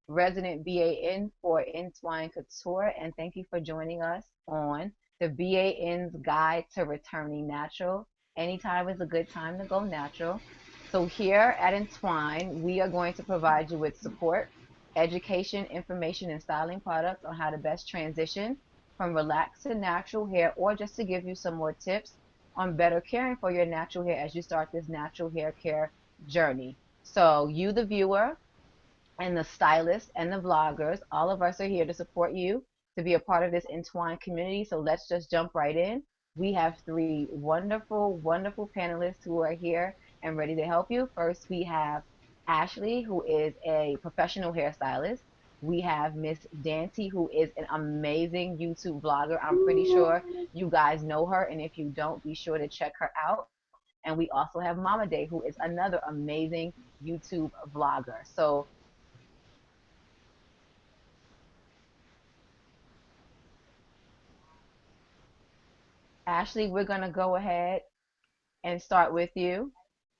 resident BAN for Entwine Couture, and thank you for joining us on the BAN's Guide to Returning Natural. Anytime is a good time to go natural. So here at Entwine, we are going to provide you with support, education, information, and styling products on how to best transition from relaxed to natural hair, or just to give you some more tips on better caring for your natural hair as you start this natural hair care journey. So you, the viewer, and the stylists and the vloggers, all of us are here to support you to be a part of this Entwine community. So let's just jump right in. We have three wonderful, wonderful panelists who are here and ready to help you. First, we have Ashley, who is a professional hairstylist. We have Miss Dante, who is an amazing YouTube vlogger. I'm pretty sure you guys know her, and if you don't, be sure to check her out. And we also have Mama Day, who is another amazing YouTube vlogger. So Ashley, we're going to go ahead and start with you.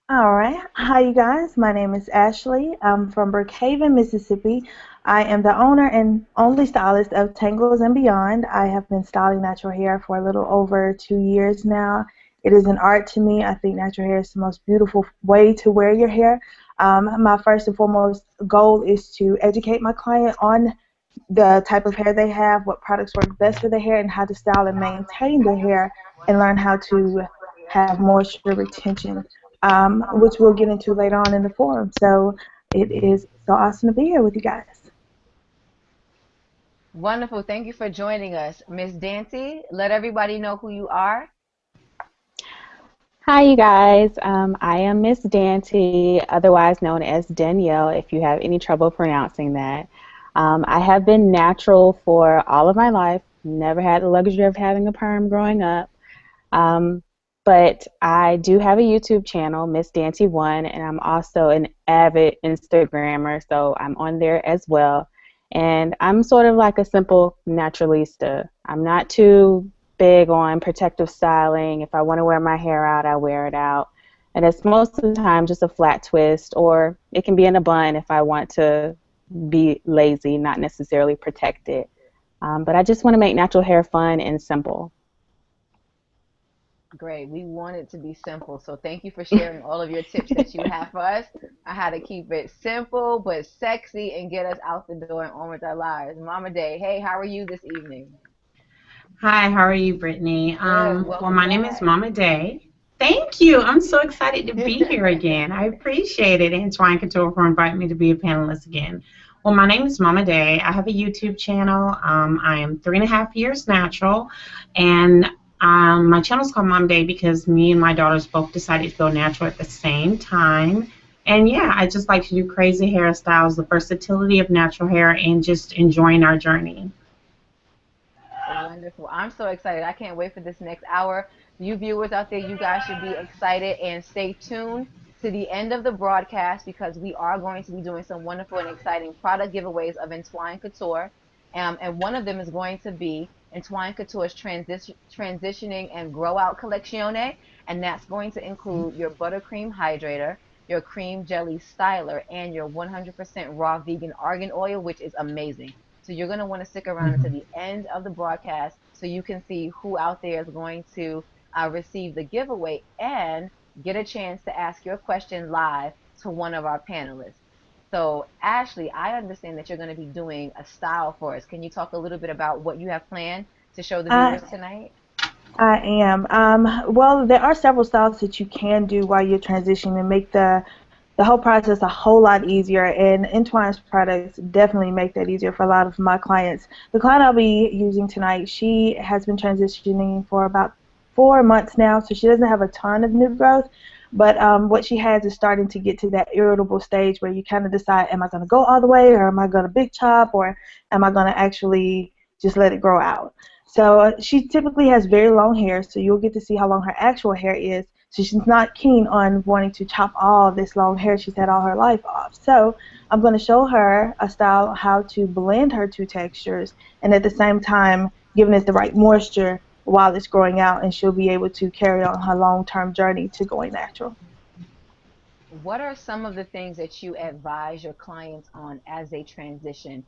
All right. Hi, you guys. My name is Ashley. I'm from Brookhaven, Mississippi. I am the owner and only stylist of Tangles and Beyond. I have been styling natural hair for a little over 2 years now. It is an art to me. I think natural hair is the most beautiful way to wear your hair. My first and foremost goal is to educate my client on the type of hair they have, what products work best for their hair, and how to style and maintain their hair, and learn how to have moisture retention, which we'll get into later on in the forum. So it is so awesome to be here with you guys. Wonderful. Thank you for joining us. Miss Dante, let everybody know who you are. Hi, you guys. I am Miss Dante, otherwise known as Danielle, if you have any trouble pronouncing that. I have been natural for all of my life, never had the luxury of having a perm growing up. Um, but I do have a YouTube channel, Miss Dante One, and I'm also an avid Instagrammer, so I'm on there as well. And I'm sort of like a simple naturalista. I'm not too big on protective styling. If I want to wear my hair out, I wear it out. And it's most of the time just a flat twist, or it can be in a bun if I want to be lazy, not necessarily protect it. But I just want to make natural hair fun and simple. Great. We want it to be simple. So thank you for sharing all of your tips that you have for us on how to keep it simple but sexy and get us out the door and on with our lives. Mama Day, hey, how are you this evening? Hi, how are you, Brittany? Good. Well, Welcome my name is back. Mama Day. Thank you. I'm so excited to be here again. I appreciate it, and Entwine Couture for inviting me to be a panelist again. Well, my name is Mama Day. I have a YouTube channel. I am 3.5 years natural, and my channel is called Mom Day because me and my daughters both decided to go natural at the same time. And yeah, I just like to do crazy hairstyles, the versatility of natural hair, and just enjoying our journey. Wonderful. I'm so excited. I can't wait for this next hour. You viewers out there, you guys should be excited and stay tuned to the end of the broadcast because we are going to be doing some wonderful and exciting product giveaways of Entwine Couture. And one of them is going to be Entwine Couture's transitioning and grow out collezione. And that's going to include your buttercream hydrator, your cream jelly styler, and your 100% raw vegan argan oil, which is amazing. So you're going to want to stick around until the end of the broadcast so you can see who out there is going to receive the giveaway and get a chance to ask your question live to one of our panelists. So, Ashley, I understand that you're going to be doing a style for us. Can you talk a little bit about what you have planned to show the I, viewers tonight? I am. Well, there are several styles that you can do while you're transitioning and make the whole process a whole lot easier, and Entwine's products definitely make that easier for a lot of my clients. The client I'll be using tonight, she has been transitioning for about 4 months now, so she doesn't have a ton of new growth, but what she has is starting to get to that irritable stage where you kind of decide, am I going to go all the way, or am I going to big chop, or am I going to actually just let it grow out? So she typically has very long hair, so you'll get to see how long her actual hair is. So she's not keen on wanting to chop all this long hair she's had all her life off. So I'm going to show her a style how to blend her two textures and at the same time giving it the right moisture while it's growing out, and she'll be able to carry on her long-term journey to going natural. what are some of the things that you advise your clients on as they transition?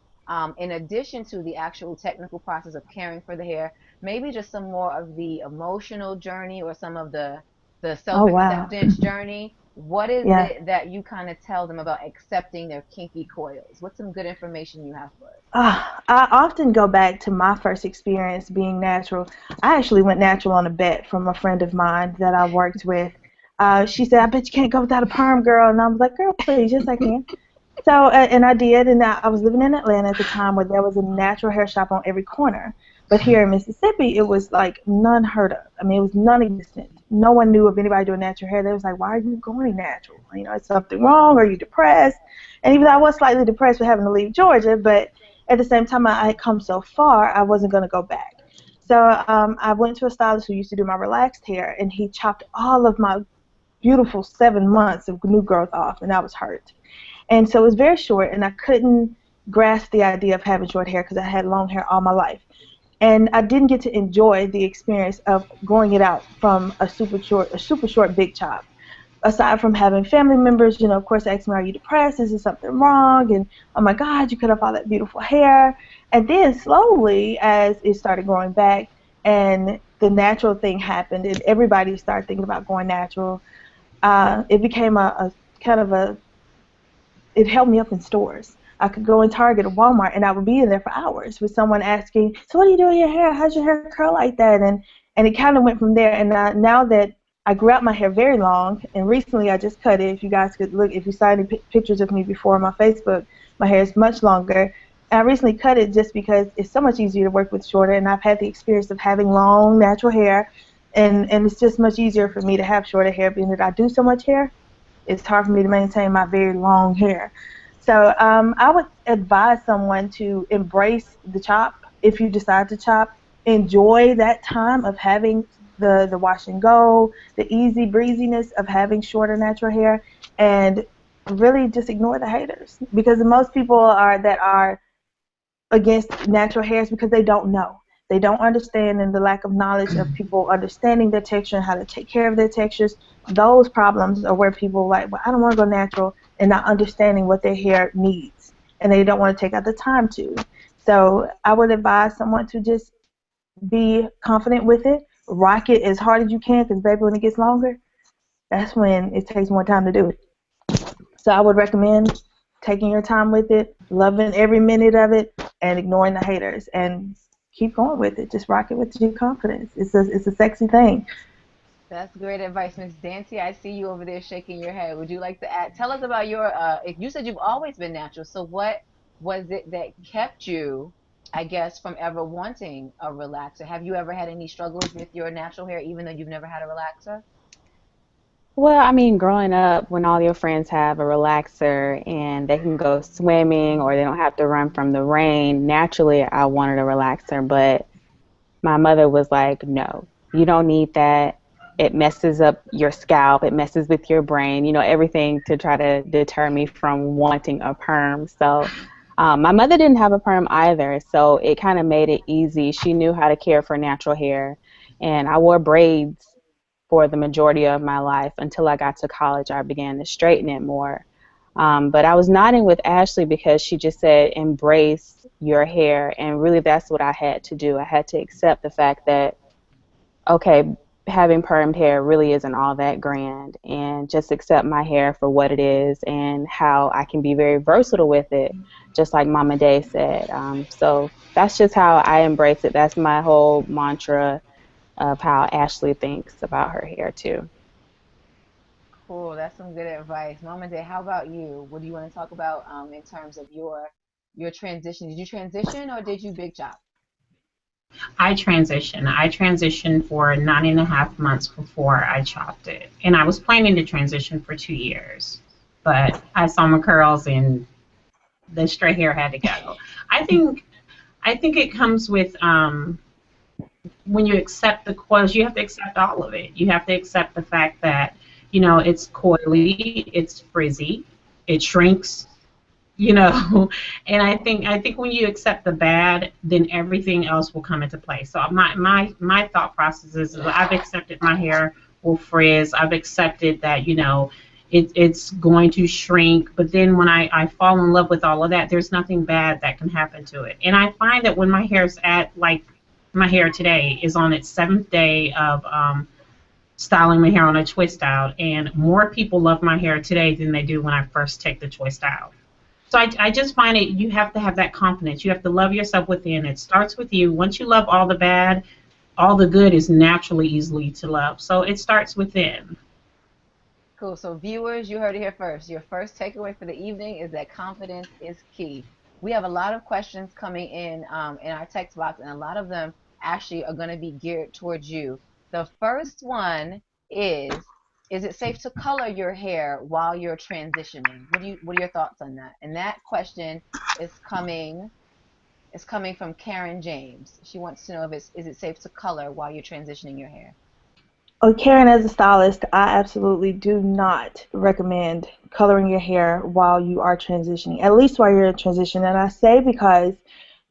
In addition to the actual technical process of caring for the hair, maybe just some more of the emotional journey or some of the Oh wow. self-acceptance journey. What is Yeah. it that you kind of tell them about accepting their kinky coils? What's some good information you have for us? I often go back to my first experience being natural. I actually went natural on a bet from a friend of mine that I worked with. She said, "I bet you can't go without a perm, girl." And I was like, "Girl, please, yes, I can." So, and I did, and I was living in Atlanta at the time where there was a natural hair shop on every corner. But here in Mississippi, it was like none heard of. I mean, it was non-existent. No one knew of anybody doing natural hair. They was like, "Why are you going natural? You know, is something wrong? Are you depressed?" And even though I was slightly depressed with having to leave Georgia, but at the same time, I had come so far, I wasn't going to go back. So I went to a stylist who used to do my relaxed hair, and he chopped all of my beautiful 7 months of new growth off, and I was hurt. And so it was very short, and I couldn't grasp the idea of having short hair because I had long hair all my life. And I didn't get to enjoy the experience of growing it out from a super short big chop. Aside from having family members, you know, of course, ask me, "Are you depressed? Is there something wrong?" And oh my God, you cut off all that beautiful hair. And then slowly, as it started growing back, and the natural thing happened, and everybody started thinking about going natural, it became a kind of a it held me up in stores. I could go in Target or Walmart and I would be in there for hours with someone asking, "So what do you do with your hair? How's your hair curl like that?" And it kind of went from there. And now that I grew out my hair very long, and recently I just cut it. If you guys could look, if you saw any pictures of me before on my Facebook, my hair is much longer. And I recently cut it just because it's so much easier to work with shorter, and I've had the experience of having long natural hair, and it's just much easier for me to have shorter hair, being that I do so much hair. It's hard for me to maintain my very long hair. So I would advise someone to embrace the chop if you decide to chop. Enjoy that time of having the wash and go, the easy breeziness of having shorter natural hair, and really just ignore the haters because most people are against natural hairs because they don't know. They don't understand, and the lack of knowledge of people understanding their texture and how to take care of their textures. Those problems are where people are like, "Well, I don't want to go natural," and not understanding what their hair needs, and they don't want to take out the time to. So I would advise someone to just be confident with it, rock it as hard as you can, because baby, when it gets longer, that's when it takes more time to do it. So I would recommend taking your time with it, loving every minute of it, and ignoring the haters, and keep going with it. Just rock it with your confidence. It's a sexy thing. That's great advice, Miss Dancy. I see you over there shaking your head. Would you like to add? Tell us about your. You said you've always been natural. So what was it that kept you, I guess, from ever wanting a relaxer? Have you ever had any struggles with your natural hair, even though you've never had a relaxer? Well, I mean, growing up, when all your friends have a relaxer and they can go swimming or they don't have to run from the rain, naturally I wanted a relaxer, but my mother was like, "No, you don't need that. It messes up your scalp, it messes with your brain, everything to try to deter me from wanting a perm." So my mother didn't have a perm either, so it kind of made it easy. She knew how to care for natural hair, and I wore braids for the majority of my life until I got to college. I began to straighten it more. But I was nodding with Ashley because she just said, embrace your hair. And really, that's what I had to do. I had to accept the fact that, okay, having permed hair really isn't all that grand, and just accept my hair for what it is and how I can be very versatile with it, just like Mama Day said. So that's just how I embrace it. That's my whole mantra of how Ashley thinks about her hair, too. Cool. That's some good advice, Mama Day. How about you? What do you want to talk about in terms of your transition? Did you transition or did you big chop? I transitioned. I transitioned for 9.5 months before I chopped it. And I was planning to transition for 2 years. But I saw my curls and the straight hair had to go. I think I think it comes with when you accept the coils, you have to accept all of it. You have to accept the fact that, it's coily, it's frizzy, it shrinks, you know. And I think when you accept the bad, then everything else will come into place. So my thought process is I've accepted my hair will frizz. I've accepted that, it's going to shrink. But then when I fall in love with all of that, there's nothing bad that can happen to it. And I find that when my hair's at, like, my hair today is on its 7th day of styling my hair on a twist out, and more people love my hair today than they do when I first take the twist out. So I just find it, you have to have that confidence. You have to love yourself within. It starts with you. Once you love all the bad, all the good is naturally easily to love. So it starts within. Cool. So viewers, you heard it here first. Your first takeaway for the evening is that confidence is key. We have a lot of questions coming in our text box, and a lot of them actually are going to be geared towards you. The first one is it safe to color your hair while you're transitioning? What are your thoughts on that? And that question is coming from Karen James. She wants to know if is it safe to color while you're transitioning your hair? Oh, Karen, as a stylist, I absolutely do not recommend coloring your hair while you are transitioning, at least while you're in transition. And I say because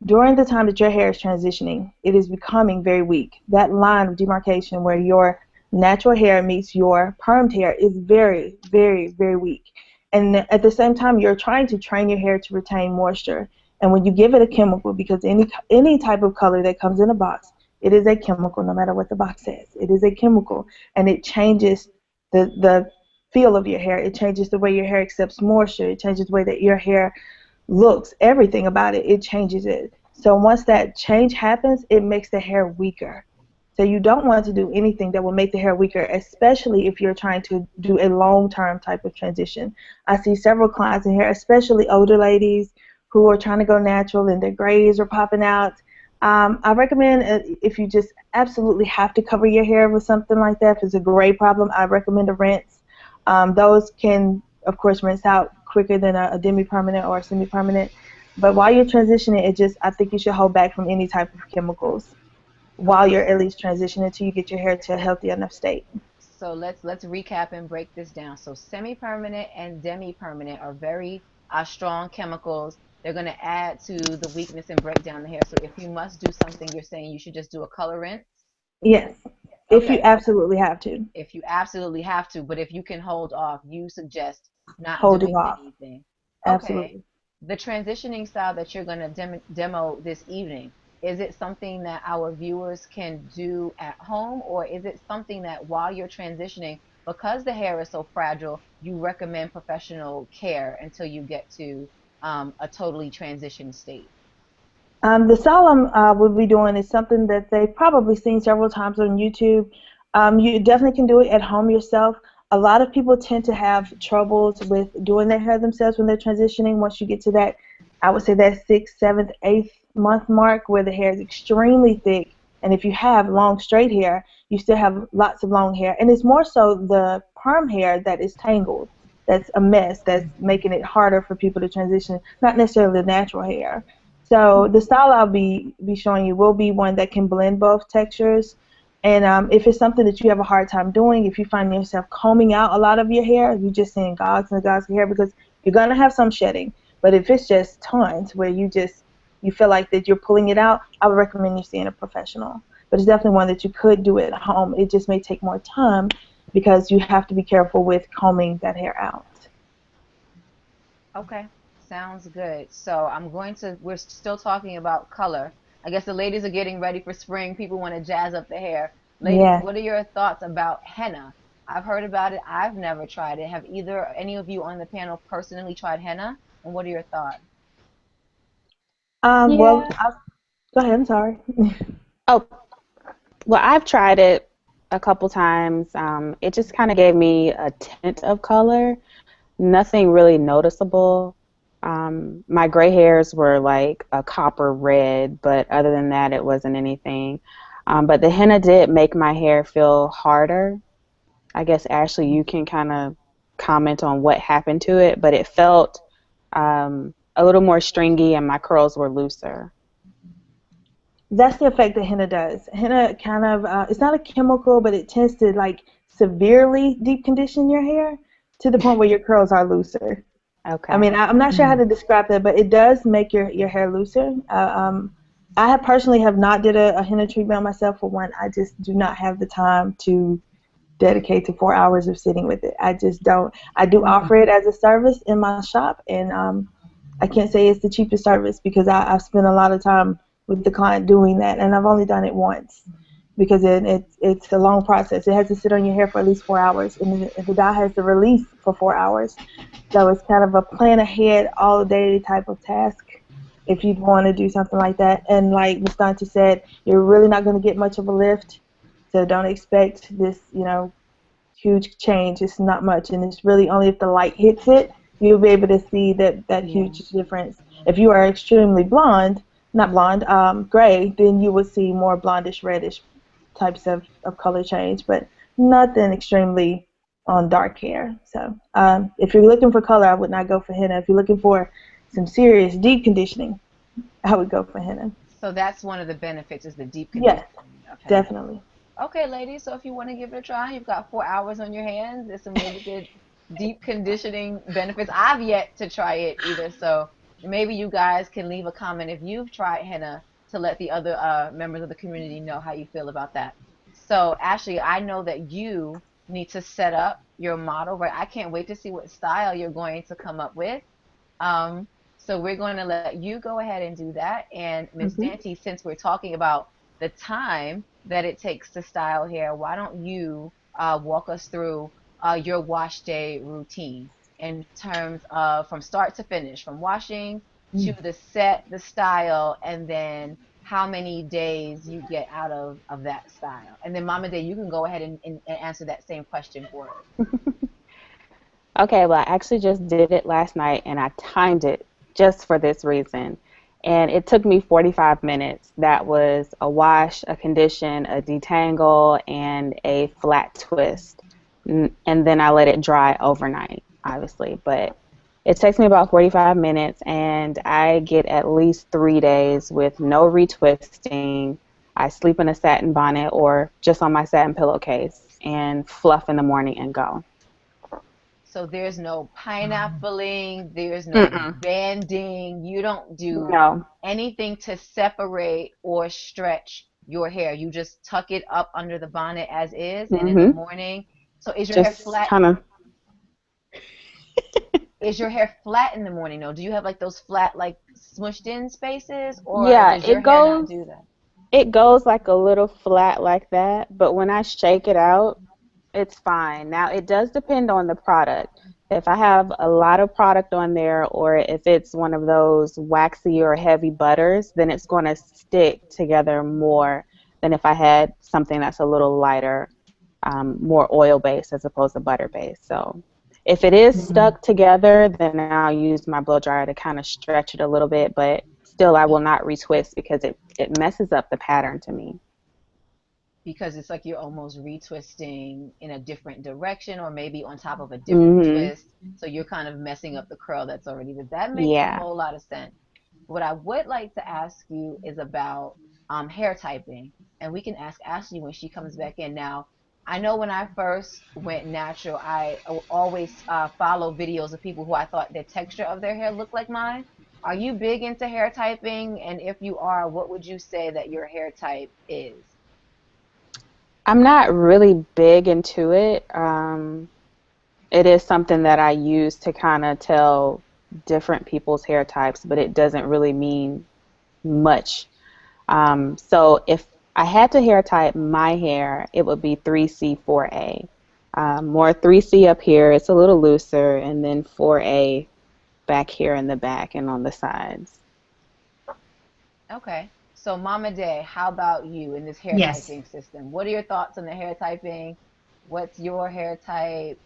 during the time that your hair is transitioning, it is becoming very weak. That line of demarcation where your natural hair meets your permed hair is very, very, very weak. And at the same time, you're trying to train your hair to retain moisture. And when you give it a chemical, because any type of color that comes in a box, it is a chemical, no matter what the box says. It is a chemical, and it changes the feel of your hair. It changes the way your hair accepts moisture. It changes the way that your hair looks. Everything about it, it changes it. So once that change happens, it makes the hair weaker. So you don't want to do anything that will make the hair weaker, especially if you're trying to do a long-term type of transition. I see several clients in here, especially older ladies who are trying to go natural and their grays are popping out. I recommend if you just absolutely have to cover your hair with something like that, if it's a gray problem, I recommend a rinse. Those can, of course, rinse out quicker than a demi-permanent or a semi-permanent. But while you're transitioning, I think you should hold back from any type of chemicals while Okay, you're at least transitioning until you get your hair to a healthy enough state. so let's recap and break this down. So semi-permanent and demi-permanent are very strong chemicals. They're going to add to the weakness and break down the hair. So if you must do something, you're saying you should just do a color rinse. Yes, if you Okay, absolutely have to. if you absolutely have to, but if you can hold off, you suggest not Holding doing off, anything. Okay. absolutely. The transitioning style that you're going to demo this evening, is it something that our viewers can do at home, or is it something that while you're transitioning, because the hair is so fragile, you recommend professional care until you get to a totally transition state? The solemn we'll be doing is something that they've probably seen several times on YouTube. You definitely can do it at home yourself. A lot of people tend to have troubles with doing their hair themselves when they're transitioning. Once you get to that, I would say that 6th, 7th, 8th month mark where the hair is extremely thick. And if you have long straight hair, you still have lots of long hair. And it's more so the perm hair that is tangled. That's a mess. That's making it harder for people to transition, not necessarily the natural hair. So the style I'll be showing you will be one that can blend both textures. And if it's something that you have a hard time doing, if you find yourself combing out a lot of your hair, you're just seeing gogs and gogs of hair because you're gonna have some shedding. But if it's just tons where you feel like that you're pulling it out, I would recommend you seeing a professional. But it's definitely one that you could do at home. It just may take more time because you have to be careful with combing that hair out. Okay, sounds good. So we're still talking about color. I guess the ladies are getting ready for spring. People want to jazz up the hair. Ladies, Yes. what are your thoughts about henna? I've heard about it. I've never tried it. Have either any of you on the panel personally tried henna? And what are your thoughts? Well, Yeah. go ahead. I'm sorry. Oh, well, I've tried it a couple times. It just kind of gave me a tint of color, nothing really noticeable. My gray hairs were like a copper red, but other than that, it wasn't anything. But the henna did make my hair feel harder. I guess, Ashley, you can kind of comment on what happened to it, but it felt a little more stringy and my curls were looser. That's the effect that henna does. Henna kind of, it's not a chemical, but it tends to like severely deep condition your hair to the point where your curls are looser. I Okay. mean, I'm not sure how to describe that, but it does make your hair looser. I have personally not did a henna treatment on myself. For one, I just do not have the time to dedicate to 4 hours of sitting with it. I just don't. I do offer it as a service in my shop, and I can't say it's the cheapest service because I've spent a lot of time with the client doing that, and I've only done it once because it's a long process. It has to sit on your hair for at least 4 hours, and the dye has to release for 4 hours. So it's kind of a plan ahead all day type of task if you want to do something like that. And like Ms. Dante said, you're really not going to get much of a lift, so don't expect this, huge change. It's not much, and it's really only if the light hits it, you'll be able to see that huge difference. If you are extremely blonde, not blonde, gray, then you would see more blondish, reddish types of color change, but nothing extremely on dark hair. So if you're looking for color, I would not go for henna. If you're looking for some serious deep conditioning, I would go for henna. So that's one of the benefits is the deep Yes, conditioning of henna. definitely. Okay, ladies, so if you want to give it a try, you've got 4 hours on your hands. There's some really good deep conditioning benefits. I've yet to try it either, so maybe you guys can leave a comment if you've tried henna to let the other members of the community know how you feel about that. So, Ashley, I know that you need to set up your model, right? I can't wait to see what style you're going to come up with. Um, so we're going to let you go ahead and do that. And Miss Dante, since we're talking about the time that it takes to style hair, why don't you walk us through your wash day routine in terms of from start to finish, from washing to the set, the style, and then how many days you get out of that style. And then Mama Day, you can go ahead and answer that same question for us. Okay, well, I actually just did it last night and I timed it just for this reason. And it took me 45 minutes. That was a wash, a condition, a detangle, and a flat twist. And then I let it dry overnight, obviously. But it takes me about 45 minutes, and I get at least 3 days with no retwisting. I sleep in a satin bonnet or just on my satin pillowcase and fluff in the morning and go. So there's no pineappling, there's no Mm-mm. banding. You don't do No. anything to separate or stretch your hair. You just tuck it up under the bonnet as is, and in the Mm-hmm. morning. So is your hair Just flat? kind of. Is your hair flat in the morning? No. Do you have like those flat, like smushed in spaces, or Yeah, does your hair not do that? it goes like a little flat like that, but when I shake it out, it's fine. Now, it does depend on the product. If I have a lot of product on there or if it's one of those waxy or heavy butters, then it's going to stick together more than if I had something that's a little lighter, more oil-based as opposed to butter-based. So if it is stuck together, then I'll use my blow dryer to kind of stretch it a little bit, but still I will not retwist because it messes up the pattern to me. Because it's like you're almost retwisting in a different direction or maybe on top of a different Hmm. twist. So you're kind of messing up the curl that's already there. That makes a Yeah. whole lot of sense. What I would like to ask you is about hair typing. And we can ask Ashley when she comes back in. Now, I know when I first went natural, I always follow videos of people who I thought the texture of their hair looked like mine. Are you big into hair typing? And if you are, what would you say that your hair type is? I'm not really big into it. It is something that I use to kind of tell different people's hair types, but it doesn't really mean much. So if I had to hair type my hair, it would be 3C, 4A. More 3C up here, it's a little looser, and then 4A back here in the back and on the sides. Okay. So Mama Day, how about you in this hair Yes. typing system? What are your thoughts on the hair typing? What's your hair type?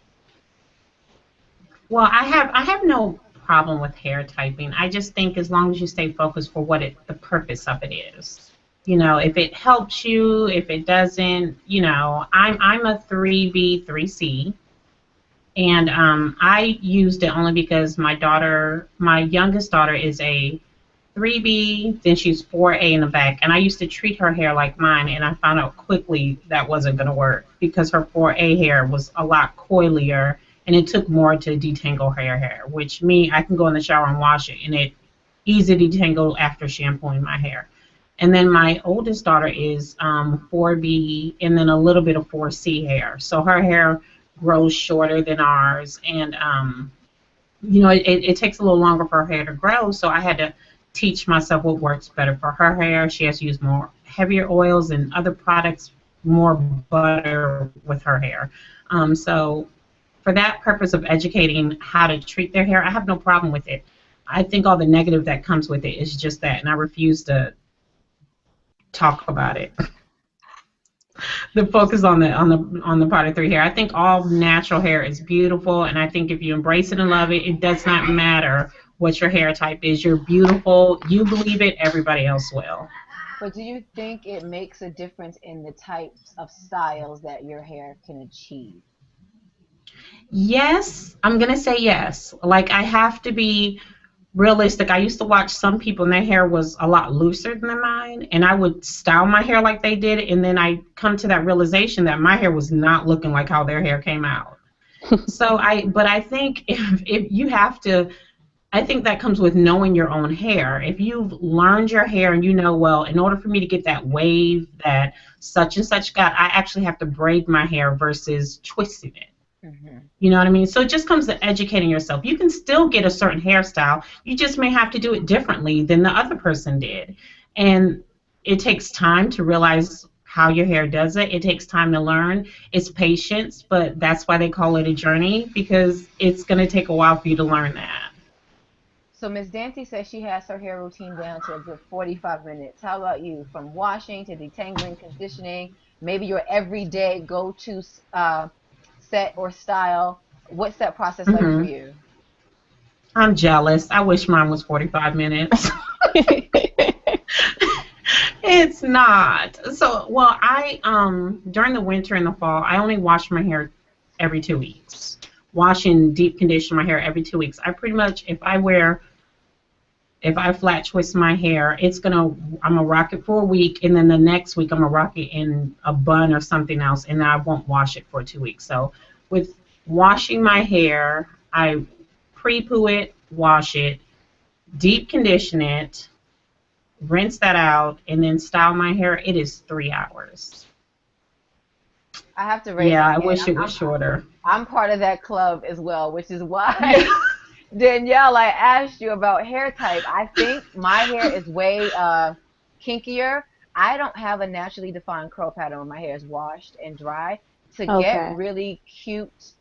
Well, I have no problem with hair typing. I just think as long as you stay focused for what the purpose of it is. If it helps you, if it doesn't, I'm a 3B, 3C, and I used it only because my youngest daughter is a 3B, then she's 4A in the back, and I used to treat her hair like mine, and I found out quickly that wasn't going to work because her 4A hair was a lot coilier, and it took more to detangle her hair, I can go in the shower and wash it, and it easy detangle after shampooing my hair. And then my oldest daughter is 4B and then a little bit of 4C hair. So her hair grows shorter than ours. And, it takes a little longer for her hair to grow. So I had to teach myself what works better for her hair. She has to use more heavier oils and other products, more butter with her hair. So for that purpose of educating how to treat their hair, I have no problem with it. I think all the negative that comes with it is just that, and I refuse to talk about it. The focus on the part of three hair. I think all natural hair is beautiful, and I think if you embrace it and love it, it does not matter what your hair type is. You're beautiful. You believe it, everybody else will. But do you think it makes a difference in the types of styles that your hair can achieve? Yes, I'm gonna say yes. Like I have to be realistic. I used to watch some people and their hair was a lot looser than mine, and I would style my hair like they did, and then I come to that realization that my hair was not looking like how their hair came out. But I think if you have to, I think that comes with knowing your own hair. If you've learned your hair and you know, well, in order for me to get that wave that such and such got, I actually have to braid my hair versus twisting it. Hmm. You know what I mean? So it just comes to educating yourself. You can still get a certain hairstyle. You just may have to do it differently than the other person did. And it takes time to realize how your hair does it. It takes time to learn. It's patience, but that's why they call it a journey because it's going to take a while for you to learn that. So Miss Dancy says she has her hair routine down to a good 45 minutes. How about you? From washing to detangling, conditioning, maybe your everyday go-to set or style. What's that process like for hmm you? I'm jealous. I wish mine was 45 minutes. It's not. So, well, I during the winter and the fall, I only wash my hair every 2 weeks. Wash and deep condition my hair every 2 weeks. I pretty much, if I flat twist my hair, I'm gonna rock it for a week, and then the next week I'm gonna rock it in a bun or something else, and then I won't wash it for 2 weeks. So, with washing my hair, I pre-poo it, wash it, deep condition it, rinse that out, and then style my hair. It is 3 hours. I have to raise Yeah, my I hand. wish it was shorter. I'm part of that club as well, which is Yeah. why Danielle, I asked you about hair type. I think my hair is way kinkier. I don't have a naturally defined curl pattern when my hair is washed and dry. To get Okay. really cute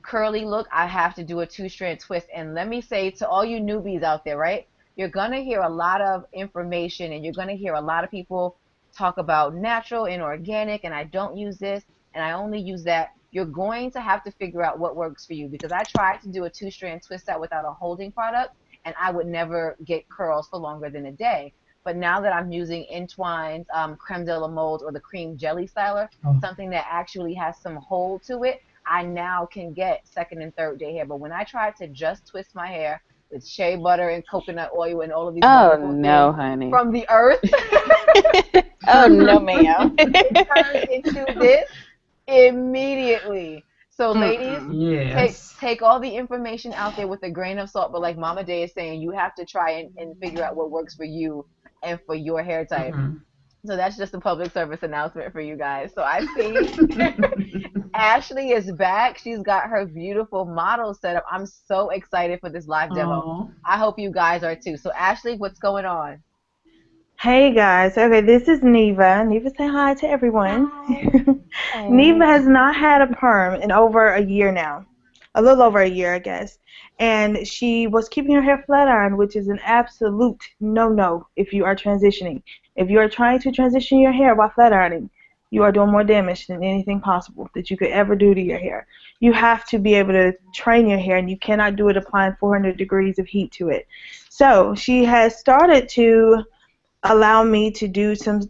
curly look, I have to do a two-strand twist. And let me say to all you newbies out there, right? You're gonna hear a lot of information and you're gonna hear a lot of people talk about natural and organic, and I don't use this and I only use that. You're going to have to figure out what works for you because I tried to do a two-strand twist out without a holding product and I would never get curls for longer than a day. But now that I'm using Entwine's creme de la mold or the cream jelly styler, Oh. something that actually has some hold to it, I now can get second and third day hair. But when I tried to just twist my hair with shea butter and coconut oil and all of these Oh wonderful no, things honey. from the earth, Oh no, ma'am. it turned into this immediately. So ladies, Mm-mm. take Yes. take all the information out there with a grain of salt. But like Mama Day is saying, you have to try and figure out what works for you and for your hair type. hmm So that's just a public service announcement for you guys. So I see Ashley is back. She's got her beautiful model set up. I'm so excited for this live demo. Oh. I hope you guys are too. So Ashley, what's going on? Hey guys, okay, this is Neva. Neva, say hi to everyone. Neva Hey. has not had a perm in over a year now, a little over a year, I guess. And she was keeping her hair flat ironed, which is an absolute no-no if you are transitioning. If you are trying to transition your hair while flat ironing, you are doing more damage than anything possible that you could ever do to your hair. You have to be able to train your hair, and you cannot do it applying 400 degrees of heat to it. So she has started to allow me to do some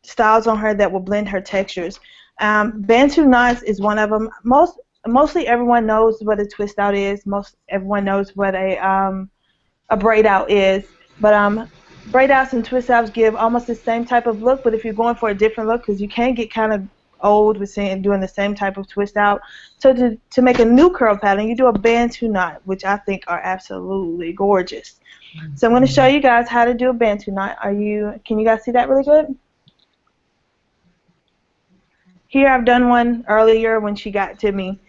styles on her that will blend her textures. Bantu knots is one of them. Mostly everyone knows what a twist out is. Most everyone knows what a braid out is. But braid outs and twist outs give almost the same type of look. But if you're going for a different look, because you can get kind of old with doing the same type of twist out. So to make a new curl pattern, you do a Bantu knot, which I think are absolutely gorgeous. So I'm going to show you guys how to do a Bantu knot. Can you guys see that really good? Here I've done one earlier when she got to me,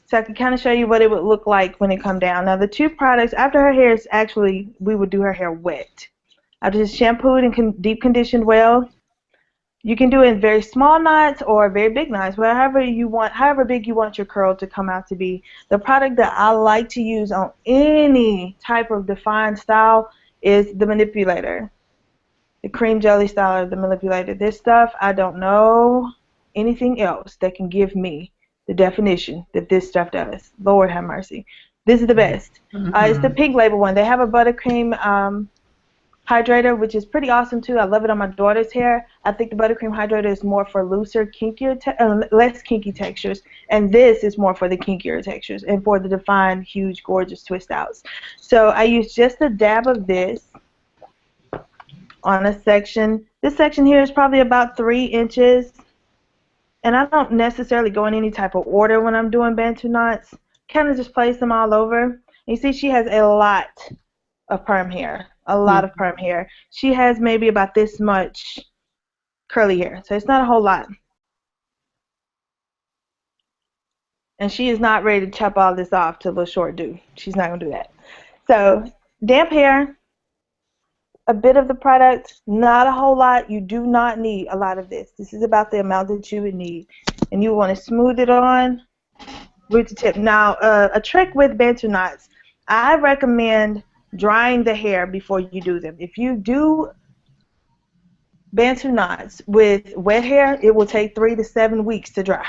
so I can kind of show you what it would look like when it come down. Now the two products, after her hair is actually, we would do her hair wet. I just shampooed and deep conditioned well. You can do it in very small knots or very big knots, however big you want your curl to come out to be. The product that I like to use on any type of defined style is the manipulator. The cream jelly style of the manipulator. This stuff, I don't know anything else that can give me the definition that this stuff does. Lord have mercy. This is the best. It's the pink label one. They have a buttercream hydrator, which is pretty awesome too. I love it on my daughter's hair. I think the buttercream hydrator is more for looser, kinkier, less kinky textures, and this is more for the kinkier textures and for the defined, huge, gorgeous twist outs. So I use just a dab of this on a section. This section here is probably about 3 inches. And I don't necessarily go in any type of order when I'm doing Bantu knots. Kind of just place them all over. And you see she has a lot of perm hair. A lot of perm hair. She has maybe about this much curly hair. So it's not a whole lot. And she is not ready to chop all this off to a little short do. She's not going to do that. So damp hair. A bit of the product, not a whole lot. You do not need a lot of this. This is about the amount that you would need. And you want to smooth it on root to tip. Now, a trick with Bantu knots, I recommend drying the hair before you do them. If you do Bantu knots with wet hair, it will take 3 to 7 weeks to dry.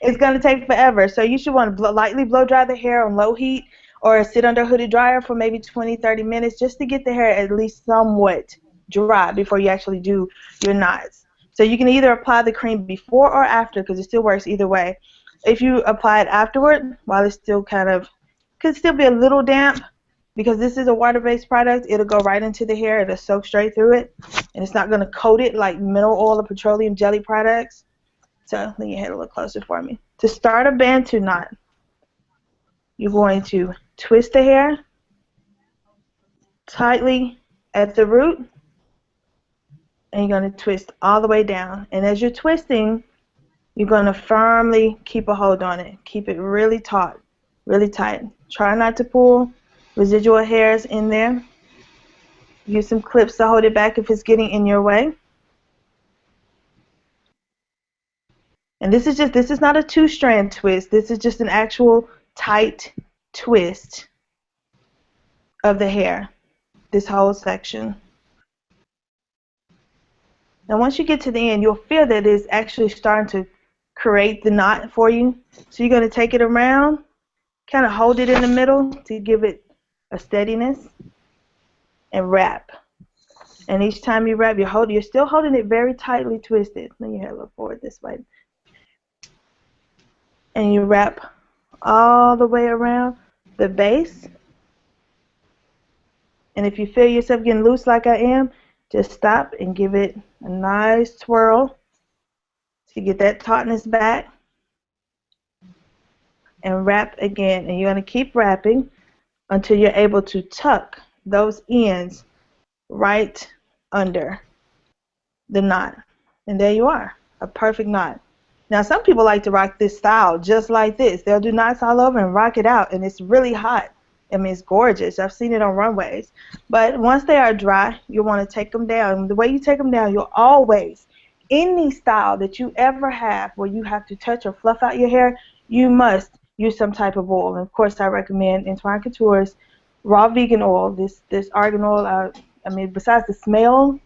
It's going to take forever. So you should want to lightly blow dry the hair on low heat, or sit under a hooded dryer for maybe 20-30 minutes just to get the hair at least somewhat dry before you actually do your knots. So you can either apply the cream before or after, because it still works either way. If you apply it afterward, while it's still could still be a little damp, because this is a water-based product, it'll go right into the hair, it'll soak straight through it, and it's not going to coat it like mineral oil or petroleum jelly products. So let me get a little closer for me. To start a Bantu knot, you're going to twist the hair tightly at the root, and you're going to twist all the way down. And as you're twisting, you're going to firmly keep a hold on it. Keep it really taut, really tight. Try not to pull residual hairs in there. Use some clips to hold it back if it's getting in your way. And this is not a 2-strand twist. This is just an actual tight twist of the hair, this whole section. Now once you get to the end, you'll feel that it's actually starting to create the knot for you. So you're going to take it around, kind of hold it in the middle to give it a steadiness, and wrap. And each time you wrap, you're still holding it very tightly twisted. Let your hair look forward this way. And you wrap all the way around the base. And if you feel yourself getting loose like I am, just stop and give it a nice twirl to get that tautness back. And wrap again. And you're going to keep wrapping until you're able to tuck those ends right under the knot. And there you are, a perfect knot. Now some people like to rock this style just like this. They'll do knots all over and rock it out, and it's really hot. I mean, it's gorgeous. I've seen it on runways. But once they are dry, you want to take them down. The way you take them down, you'll always, any style that you ever have where you have to touch or fluff out your hair, you must use some type of oil. And of course, I recommend Entwine Couture's raw vegan oil. This argan oil, I mean, besides the smell,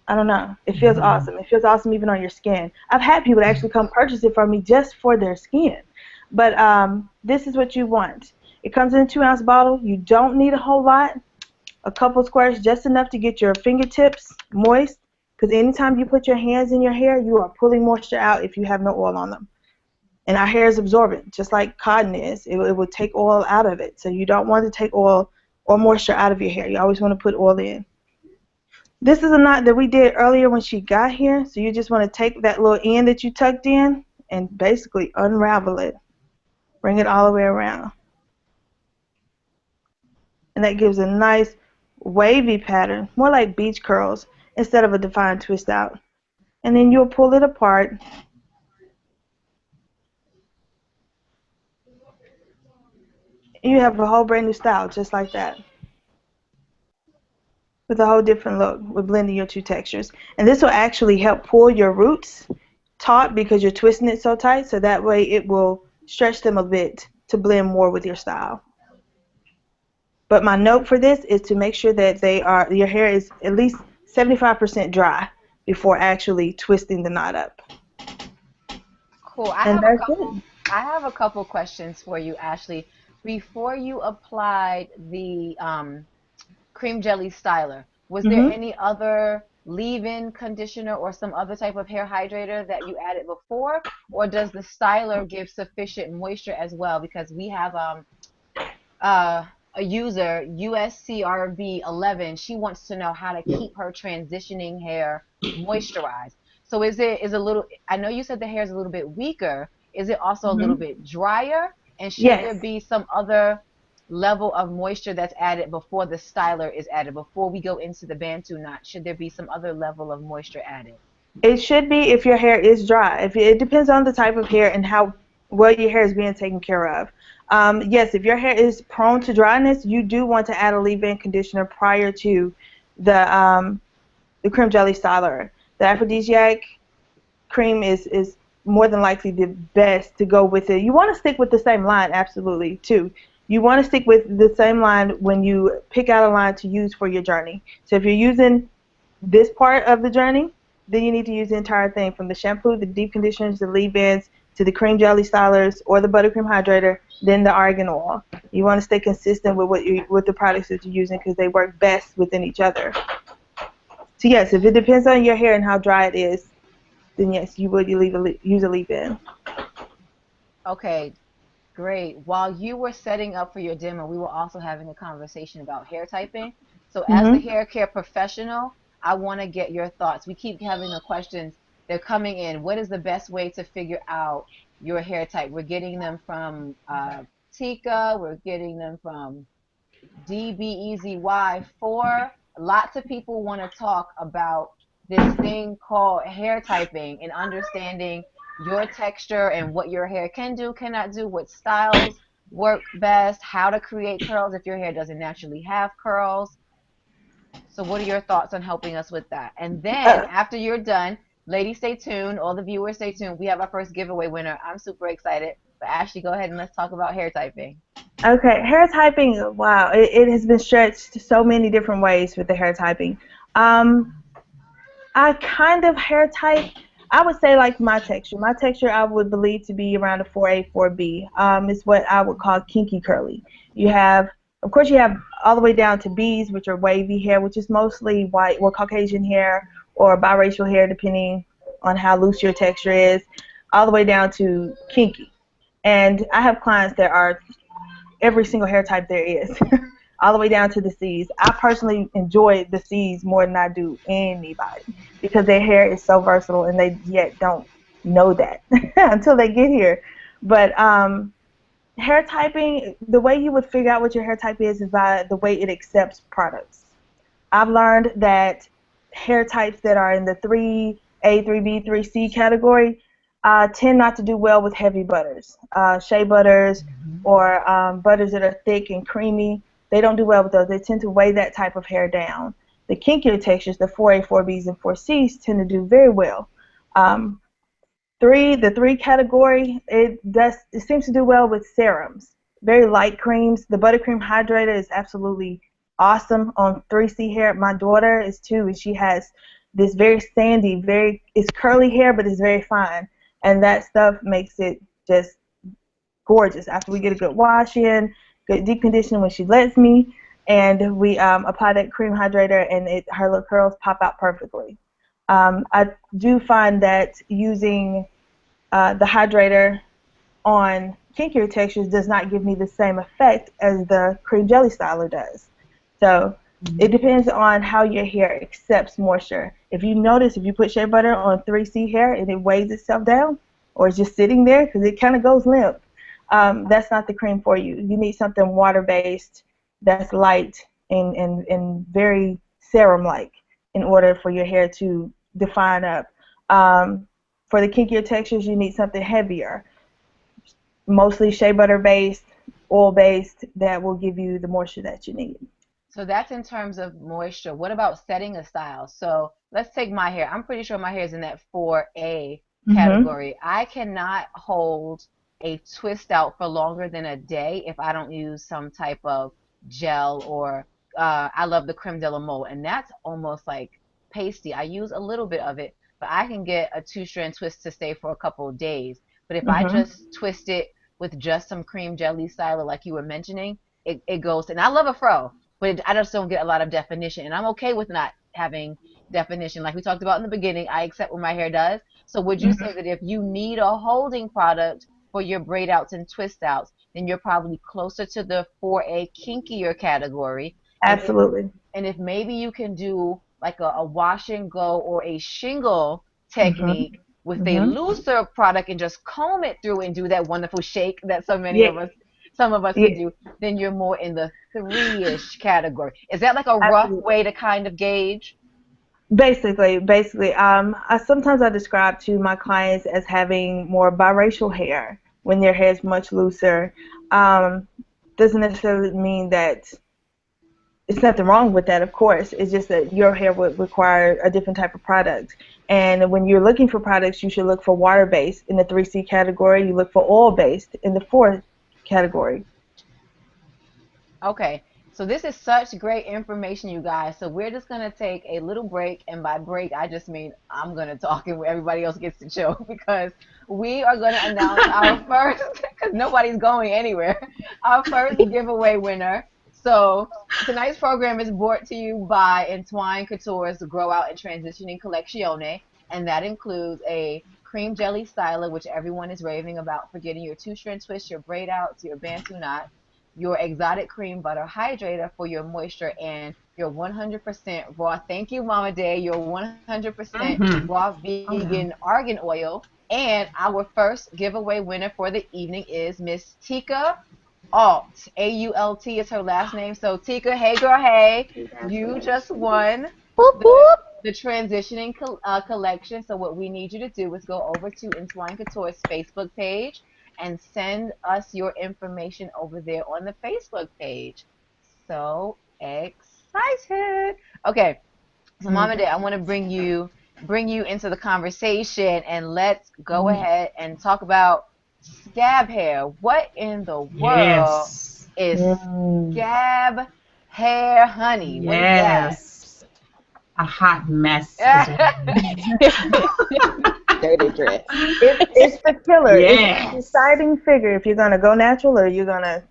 I don't know. It feels awesome. It feels awesome even on your skin. I've had people that actually come purchase it from me just for their skin. But this is what you want. It comes in a 2-ounce bottle. You don't need a whole lot. A couple squares, just enough to get your fingertips moist. Because anytime you put your hands in your hair, you are pulling moisture out if you have no oil on them. And our hair is absorbent, just like cotton is. It will take oil out of it. So you don't want to take oil or moisture out of your hair. You always want to put oil in. This is a knot that we did earlier when she got here. So you just want to take that little end that you tucked in and basically unravel it. Bring it all the way around. And that gives a nice wavy pattern, more like beach curls instead of a defined twist out. And then you'll pull it apart. And you have a whole brand new style just like that, with a whole different look with blending your two textures. And this will actually help pull your roots taut because you're twisting it so tight, so that way it will stretch them a bit to blend more with your style. But my note for this is to make sure that your hair is at least 75% dry before actually twisting the knot up. Cool. And that's it. I have a couple questions for you, Ashley. Before you applied the cream jelly styler, was there hmm any other leave-in conditioner or some other type of hair hydrator that you added before, or does the styler give sufficient moisture as well? Because we have a user, USCRB11, she wants to know how to keep her transitioning hair moisturized. So is a little, I know you said the hair is a little bit weaker. Is it also a little hmm bit drier? And should Yes. there be some other level of moisture that's added before the styler is added, before we go into the Bantu knot? Should there be some other level of moisture added? It should be if your hair is dry. If it depends on the type of hair and how well your hair is being taken care of. Yes, if your hair is prone to dryness, you do want to add a leave-in conditioner prior to the cream jelly styler. The aphrodisiac cream is more than likely the best to go with it. You want to stick with the same line, absolutely, too. You want to stick with the same line when you pick out a line to use for your journey. So if you're using this part of the journey, then you need to use the entire thing from the shampoo, the deep conditioners, the leave-ins, to the cream jelly stylers or the buttercream hydrator, then the argan oil. You want to stay consistent with with the products that you're using because they work best within each other. So yes, if it depends on your hair and how dry it is, then yes, you would use a leave-in. Okay, great. While you were setting up for your demo, we were also having a conversation about hair typing. So as the Mhm. hair care professional, I want to get your thoughts. We keep having the questions. They're coming in. What is the best way to figure out your hair type? We're getting them from Tika. We're getting them from DBEZY4. Lots of people want to talk about this thing called hair typing and understanding your texture and what your hair can do, cannot do, what styles work best, how to create curls if your hair doesn't naturally have curls. So what are your thoughts on helping us with that? And then Uh, after you're done, ladies, stay tuned. All the viewers, stay tuned. We have our first giveaway winner. I'm super excited. But Ashley, go ahead and let's talk about hair typing. okay, hair typing. Wow, it has been stretched so many different ways with the hair typing. Um, I kind of hair type. I would say like my texture. My texture I would believe to be around a 4A, 4B. It's what I would call kinky curly. You have, of course, you have all the way down to B's, which are wavy hair, which is mostly white or Caucasian hair or biracial hair, depending on how loose your texture is, all the way down to kinky. And I have clients that are every single hair type there is, all the way down to the C's. I personally enjoy the C's more than I do anybody because their hair is so versatile and they yet don't know that until they get here. But hair typing, the way you would figure out what your hair type is by the way it accepts products. I've learned that hair types that are in the 3A, 3B, 3C category tend not to do well with heavy butters. Shea butters or butters that are thick and creamy, they don't do well with those. They tend to weigh that type of hair down. The kinkier textures, the 4A, 4Bs, and 4Cs, tend to do very well. Um, the three category, it seems to do well with serums, very light creams. The buttercream hydrator is absolutely awesome on 3C hair. My daughter is too, and she has this very sandy, it's curly hair, but it's very fine, and that stuff makes it just gorgeous. After we get a good wash in, good deep conditioning when she lets me, and we apply that cream hydrator, and her little curls pop out perfectly. I do find that using the hydrator on kinkier textures does not give me the same effect as the cream jelly styler does. So It depends on how your hair accepts moisture. If you notice, if you put shea butter on 3C hair and it weighs itself down, or it's just sitting there because it kind of goes limp, that's not the cream for you. You need something water-based that's light and very serum-like in order for your hair to define up. For the kinkier textures, you need something heavier, mostly shea butter-based, oil-based, that will give you the moisture that you need. So that's in terms of moisture. What about setting a style? So let's take my hair. I'm pretty sure my hair is in that 4A category. I cannot hold a twist out for longer than a day if I don't use some type of gel or I love the creme de la mole, and that's almost like pasty. I use a little bit of it, but I can get a two-strand twist to stay for a couple of days. But if I just twist it with just some cream jelly styler like you were mentioning, it goes. And I love a fro, but I just don't get a lot of definition, and I'm okay with not having definition. Like we talked about in the beginning, I accept what my hair does. So would you say that if you need a holding product for your braid outs and twist outs, then you're probably closer to the 4A kinkier category? Absolutely. And if maybe you can do like a wash and go or a shingle technique with a looser product and just comb it through and do that wonderful shake that so many of us, some of us can do, then you're more in the 3-ish category. Is that like a rough way to kind of gauge? Basically. Sometimes I describe to my clients as having more biracial hair when their hair is much looser. Doesn't necessarily mean that it's nothing wrong with that, of course. It's just that your hair would require a different type of product. And when you're looking for products, you should look for water-based in the 3C category. You look for oil-based in the 4 category. Okay, so this is such great information, you guys. So we're just going to take a little break, and by break, I just mean I'm going to talk and everybody else gets to chill, because we are going to announce our first, because nobody's going anywhere, our first giveaway winner. So tonight's program is brought to you by Entwine Couture's Grow Out and Transitioning Collezione, and that includes a cream jelly styler, which everyone is raving about for getting your two-strand twist, your braid outs, your bantu knots, your exotic cream butter hydrator for your moisture, and your 100% raw, thank you Mama Day, your 100% raw vegan argan oil. And our first giveaway winner for the evening is Miss Tika Alt. A-U-L-T is her last name. So Tika, hey girl, hey, you just won the transitioning collection. So what we need you to do is go over to Entwine Couture's Facebook page and send us your information over there on the Facebook page. So excited. Okay, so Mama Day, I want to bring you into the conversation, and let's go ahead and talk about scab hair. What in the world is scab hair, honey? What is that? A hot mess. Dirty dress. It's the killer. It's the deciding figure if you're going to go natural or you're going to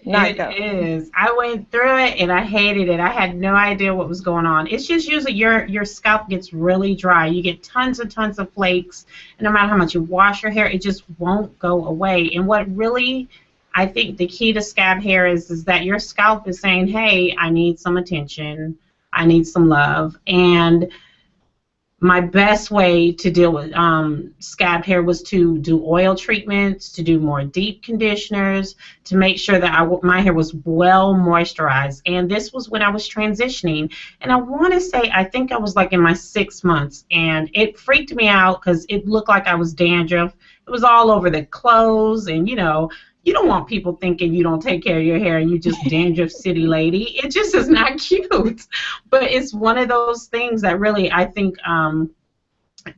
not go. It is. I went through it and I hated it. I had no idea what was going on. It's just usually your scalp gets really dry. You get tons of flakes. And no matter how much you wash your hair, it just won't go away. And what really, I think the key to scab hair is that your scalp is saying, hey, I need some attention. I need some love. And my best way to deal with scab hair was to do oil treatments, to do more deep conditioners, to make sure that my hair was well moisturized. And this was when I was transitioning. And I want to say, I think I was like in my 6 months. And it freaked me out because it looked like I was dandruff. It was all over the clothes. And, you know, you don't want people thinking you don't take care of your hair and you just dandruff city lady. It just is not cute. But it's one of those things that really, I think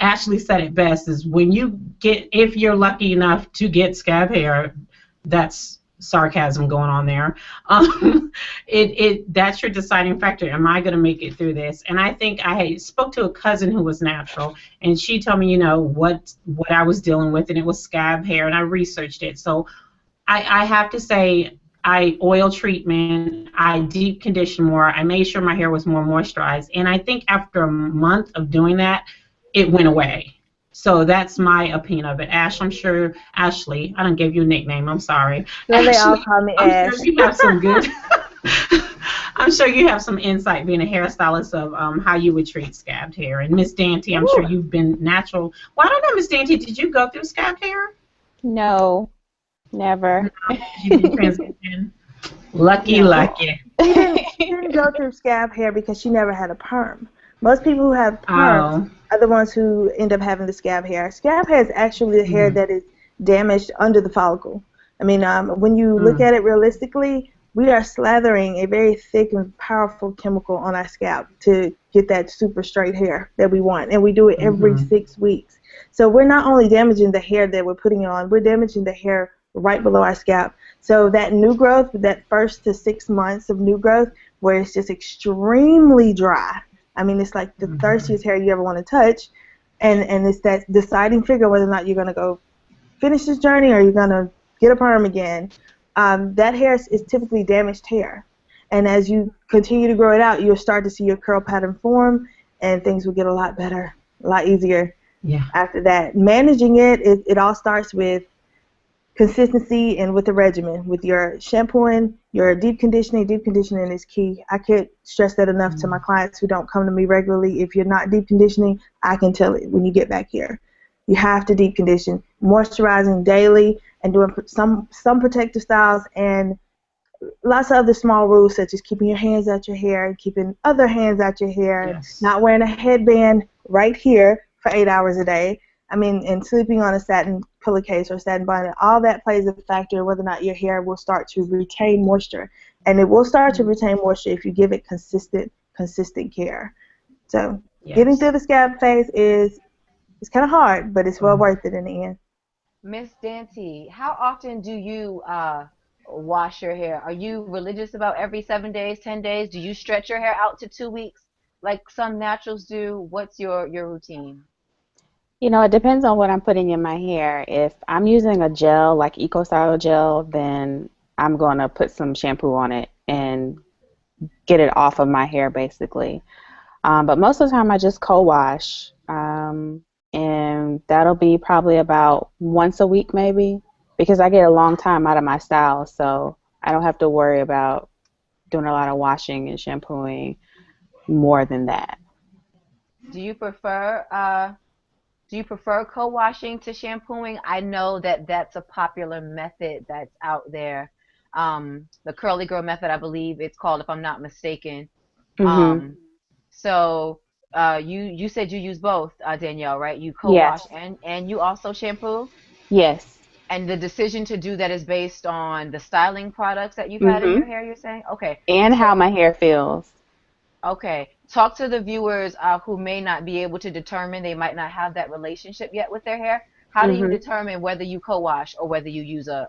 Ashley said it best, is when you get, if you're lucky enough to get scab hair, that's sarcasm going on there. That's your deciding factor. Am I going to make it through this? And I think I spoke to a cousin who was natural, and she told me, you know, what I was dealing with, and it was scab hair, and I researched it. So I have to say, I oil treatment, I deep condition more, I made sure my hair was more moisturized, and I think after a month of doing that, it went away. So that's my opinion of it. Ashley, I don't give you a nickname, I'm sorry. Well, they all call me Ash. I'm sure you have some good I'm sure you have some insight being a hairstylist of how you would treat scabbed hair. And Miss Dante, I'm sure Ooh. you've been natural. Well, I don't know, Miss Dante, did you go through scabbed hair? No, No, never. you didn't transition. Lucky, No, lucky. she didn't go through scab hair because she never had a perm. Most people who have perms Oh. are the ones who end up having the scab hair. Scab hair is actually the hair Mm, that is damaged under the follicle. I mean, when you look mm, at it realistically, we are slathering a very thick and powerful chemical on our scalp to get that super straight hair that we want, and we do it every mm-hmm. 6 weeks. So we're not only damaging the hair that we're putting on, we're damaging the hair right below our scalp. So that new growth, that first to 6 months of new growth, where it's just extremely dry. I mean, it's like the Mm-hmm. thirstiest hair you ever want to touch, and it's that deciding figure whether or not you're going to go finish this journey or you're going to get a perm again. That hair is typically damaged hair, and as you continue to grow it out, you'll start to see your curl pattern form, and things will get a lot better, a lot easier Yeah. after that. Managing it all starts with consistency and with the regimen, with your shampooing, your deep conditioning. Deep conditioning is key. I can't stress that enough to my Mm, clients who don't come to me regularly. If you're not deep conditioning, I can tell it when you get back here. You have to deep condition, moisturizing daily, and doing some protective styles, and lots of other small rules such as keeping your hands out your hair and keeping other hands out your hair and yes. not wearing a headband right here for 8 hours a day. I mean, and sleeping on a satin pillowcase or satin bonnet, all that plays a factor in whether or not your hair will start to retain moisture. And it will start to Mm, retain moisture if you give it consistent care. So getting yes. through the scab phase is it's kind of hard, but it's well Mm. worth it in the end. Miss Dante, how often do you wash your hair? Are you religious about every 7 days, 10 days? Do you stretch your hair out to 2 weeks like some naturals do? What's your routine? You know, it depends on what I'm putting in my hair. If I'm using a gel like Eco Style gel, then I'm going to put some shampoo on it and get it off of my hair basically. But most of the time I just co-wash. And that'll be probably about once a week maybe because I get a long time out of my style, so I don't have to worry about doing a lot of washing and shampooing more than that. Do you prefer co-washing to shampooing? I know that that's a popular method that's out there. The curly girl method, I believe it's called, if I'm not mistaken. Mhm. Um, so you said you use both, Danielle, right? You co-wash Yes. and you also shampoo? Yes. And the decision to do that is based on the styling products that you've had in your Mhm. hair, you're saying? Okay. And So, how my hair feels. okay. Talk to the viewers who may not be able to determine, they might not have that relationship yet with their hair. How do you Mhm. determine whether you co-wash or whether you use a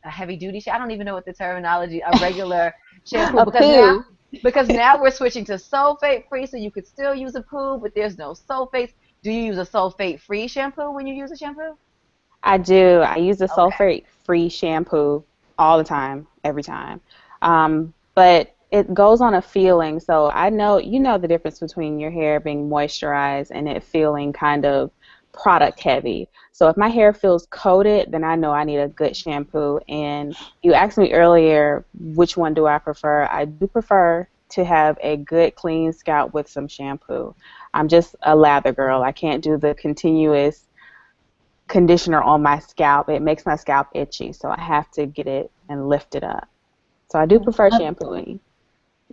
heavy duty I don't even know what the terminology, a regular shampoo, A poo. because now we're switching to sulfate free, so you could still use a poo, but there's no sulfates. Do you use a sulfate free shampoo when you use a shampoo? I do. I use a Okay. sulfate-free shampoo all the time, every time. But it goes on a feeling. So I know you know the difference between your hair being moisturized and it feeling kind of product heavy. So if my hair feels coated, then I know I need a good shampoo. And you asked me earlier, which one do I prefer? I do prefer to have a good clean scalp with some shampoo. I'm just a lather girl. I can't do the continuous conditioner on my scalp. It makes my scalp itchy, so I have to get it and lift it up. So I do prefer Uh, shampooing.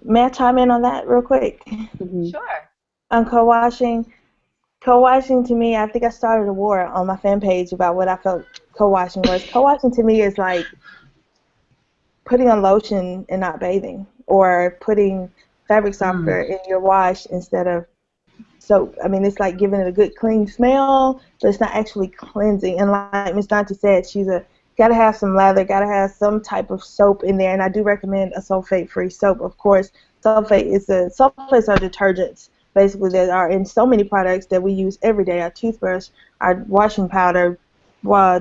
May I chime in on that real quick? Hmm. Sure. On co-washing, co-washing to me, I think I started a war on my fan page about what I felt co-washing was. Co-washing to me is like putting on lotion and not bathing, or putting fabric Mm, softener in your wash instead of soap. I mean, it's like giving it a good clean smell, but it's not actually cleansing. And like Miss Dante said, gotta have some lather, gotta have some type of soap in there. And I do recommend a sulfate-free soap. Of course, sulfates are detergents basically that are in so many products that we use every day. Our toothbrush, our washing powder,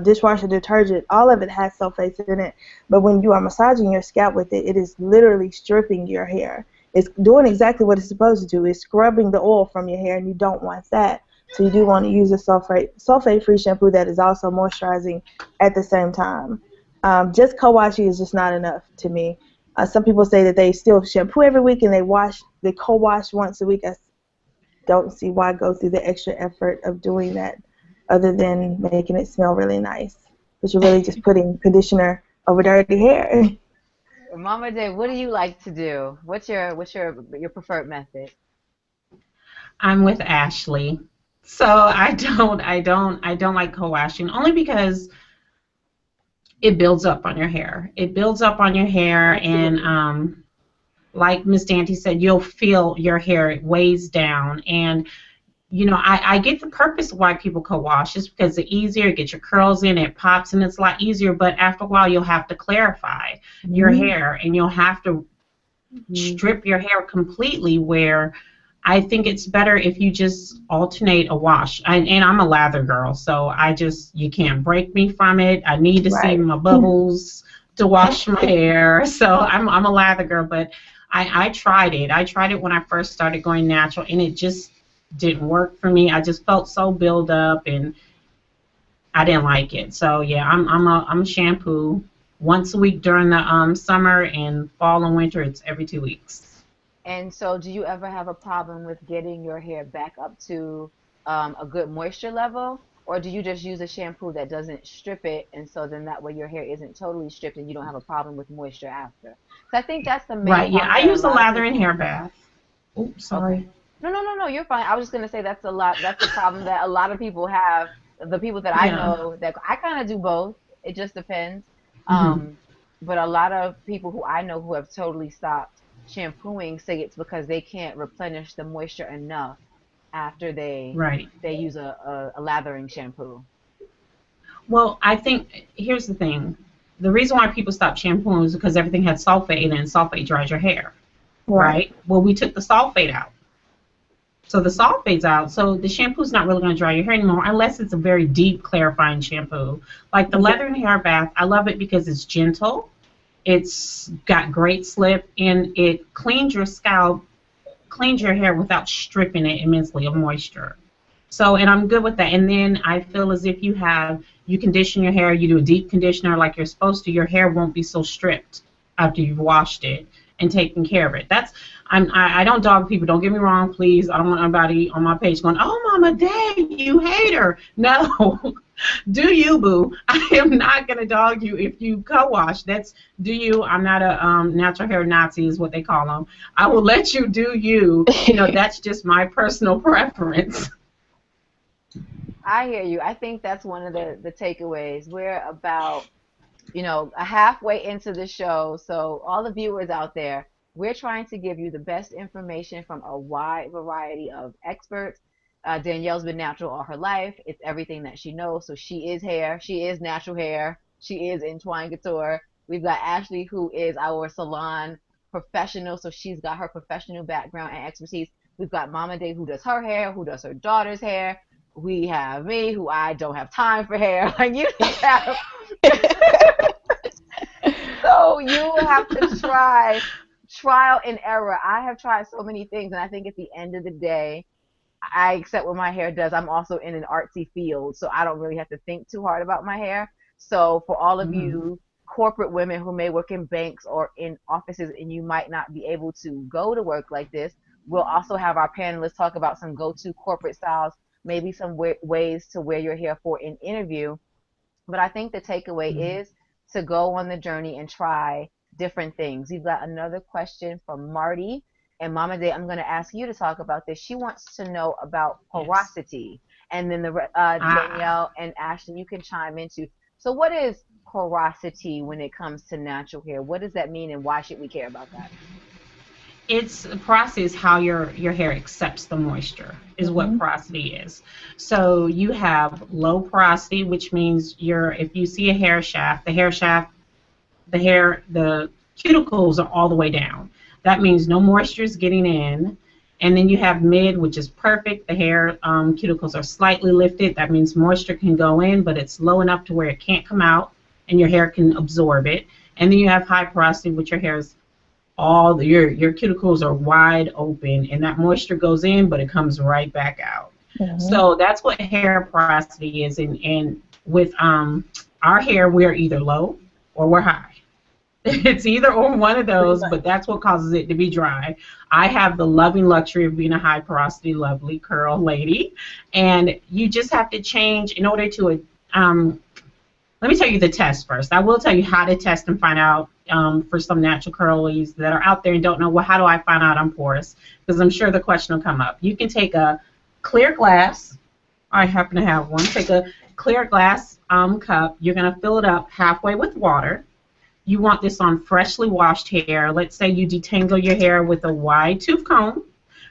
dishwasher detergent, all of it has sulfates in it. But when you are massaging your scalp with it, it is literally stripping your hair. It's doing exactly what it's supposed to do. It's scrubbing the oil from your hair, and you don't want that. So you do want to use a sulfate-free shampoo that is also moisturizing at the same time. Just co-washing is just not enough to me. Some people say that they still shampoo every week and they co-wash once a week. I don't see why go through the extra effort of doing that other than making it smell really nice. But you're really just putting conditioner over dirty hair. Mama Day, what do you like to do? What's your preferred method? I'm with Ashley. So I don't like co-washing only because it builds up on your hair. It builds up on your hair, and Absolutely. like Miss Dante said, you'll feel your hair, it weighs down. And I get the purpose of why people co-wash is because it's easier, get your curls in, it pops, and it's a lot easier. But after a while, you'll have to clarify your Mm-hmm. hair, and you'll have to strip your hair completely, where I think it's better if you just alternate a wash. And I'm a lather girl, so you can't break me from it. I need to see Right. my bubbles to wash my hair. So I'm a lather girl, but I tried it. I tried it when I first started going natural, and it just didn't work for me. I just felt so built up, and I didn't like it. So yeah, I'm a shampoo once a week during the summer, and fall and winter it's every 2 weeks. And so, do you ever have a problem with getting your hair back up to a good moisture level, or do you just use a shampoo that doesn't strip it, and so then that way your hair isn't totally stripped and you don't have a problem with moisture after? So I think that's the main Right. Yeah, problem I that a use a lot of lather and people. hair bath. Oops, Okay. sorry. No, no, no, no, you're fine. I was just gonna say that's a lot. That's the problem that a lot of people have. The people that I Yeah. know that I kind of do both. It just depends. Hmm. Um, but a lot of people who I know who have totally stopped shampooing say it's because they can't replenish the moisture enough after Right. they use a lathering shampoo. Well, I think here's the thing. The reason why people stop shampooing is because everything had sulfate in it, and sulfate dries your hair, Right. right? Well, we took the sulfate out. So the sulfate's out. So the shampoo's not really going to dry your hair anymore unless it's a very deep clarifying shampoo. Like the leather and hair bath, I love it because it's gentle. It's got great slip, and it cleans your scalp, cleans your hair without stripping it immensely of moisture. So, and I'm good with that. And then I feel as if you condition your hair, you do a deep conditioner like you're supposed to, your hair won't be so stripped after you've washed it and taken care of it. I don't dog people. Don't get me wrong, please. I don't want anybody on my page going, "Oh, Mama, dang, you hate her." No, do you, boo? I am not gonna dog you if you co-wash. That's do you. I'm not a natural hair Nazi, is what they call them. I will let you do you. That's just my personal preference. I hear you. I think that's one of the takeaways. We're about a halfway into the show. So, all the viewers out there, we're trying to give you the best information from a wide variety of experts. Danielle's been natural all her life. It's everything that she knows. So, she is hair, she is natural hair, she is Entwine Couture. We've got Ashley, who is our salon professional. So, she's got her professional background and expertise. We've got Mama Day, who does her hair, who does her daughter's hair. We have me, who I don't have time for hair. Like, you just have. So you have to try trial and error. I have tried so many things, and I think at the end of the day, I accept what my hair does. I'm also in an artsy field, so I don't really have to think too hard about my hair. So for all of Mhm. you corporate women who may work in banks or in offices and you might not be able to go to work like this, we'll also have our panelists talk about some go-to corporate styles, maybe some ways to wear your hair for an interview. But I think the takeaway Mhm. is to go on the journey and try different things. We've got another question from Marty. And Mama Day, I'm going to ask you to talk about this. She wants to know about Yes. porosity. And then Ah, Danielle and Ashton, you can chime into. So, what is porosity when it comes to natural hair? What does that mean, and why should we care about that? it's a process how your hair accepts the moisture is what Mm-hmm. porosity is. So you have low porosity, which means if you see a hair shaft, the cuticles are all the way down. That means no moisture is getting in. And then you have mid, which is perfect. The hair cuticles are slightly lifted. That means moisture can go in, but it's low enough to where it can't come out, and your hair can absorb it. And then you have high porosity, which your hair is your cuticles are wide open, and that moisture goes in, but it comes right back out. Mm-hmm. So that's what hair porosity is. And with our hair, we're either low or we're high. It's either or one of Pretty those, much. but that's what causes it to be dry. I have the loving luxury of being a high porosity, lovely curl lady, and you just have to change in order to. Let me tell you the test first. I will tell you how to test and find out for some natural curlies that are out there and don't know, well, how do I find out I'm porous? Because I'm sure the question will come up. You can take a clear glass. I happen to have one. Take a clear glass cup. You're going to fill it up halfway with water. You want this on freshly washed hair. Let's say you detangle your hair with a wide tooth comb.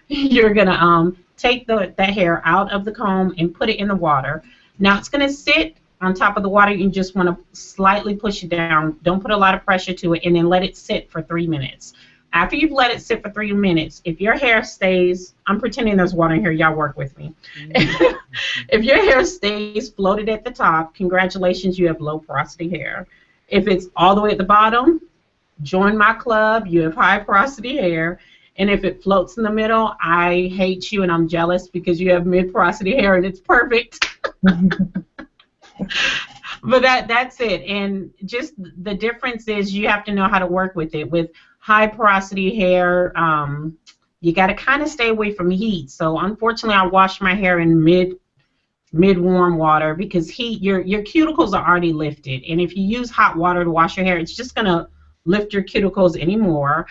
You're going to take that hair out of the comb and put it in the water. Now it's going to sit on top of the water. You just want to slightly push it down. Don't put a lot of pressure to it, and then let it sit for 3 minutes. After you've let it sit for 3 minutes, if your hair stays, I'm pretending there's water in here, y'all work with me. If your hair stays floated at the top, congratulations, you have low porosity hair. If it's all the way at the bottom, join my club, you have high porosity hair. And if it floats in the middle, I hate you and I'm jealous because you have mid porosity hair and it's perfect. But that's it. And just the difference is you have to know how to work with it. With high porosity hair, you got to kind of stay away from heat. So unfortunately, I wash my hair in mid warm water because heat, your cuticles are already lifted, and if you use hot water to wash your hair, it's just gonna lift your cuticles anymore.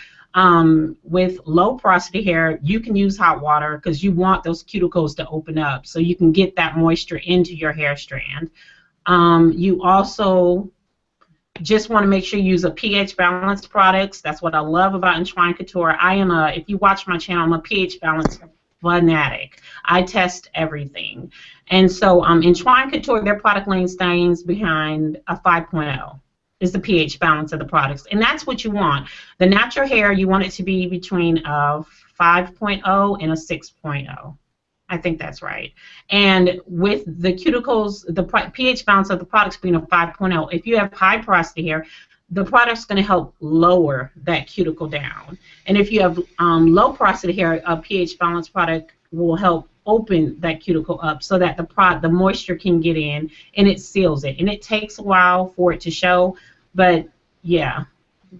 With low porosity hair, you can use hot water because you want those cuticles to open up so you can get that moisture into your hair strand. You also just want to make sure you use a pH balanced products. That's what I love about Entwine Couture. If you watch my channel, I'm a pH balanced fanatic. I test everything. And so Entwine Couture, their product line stands behind a 5.0 is the pH balance of the products. And that's what you want. The natural hair, you want it to be between a 5.0 and a 6.0. I think that's right. And with the cuticles, the pH balance of the products being a 5.0, if you have high porosity hair, the product's going to help lower that cuticle down. And if you have low porosity hair, a pH balance product will help open that cuticle up so that the moisture can get in and it seals it. And it takes a while for it to show, but yeah,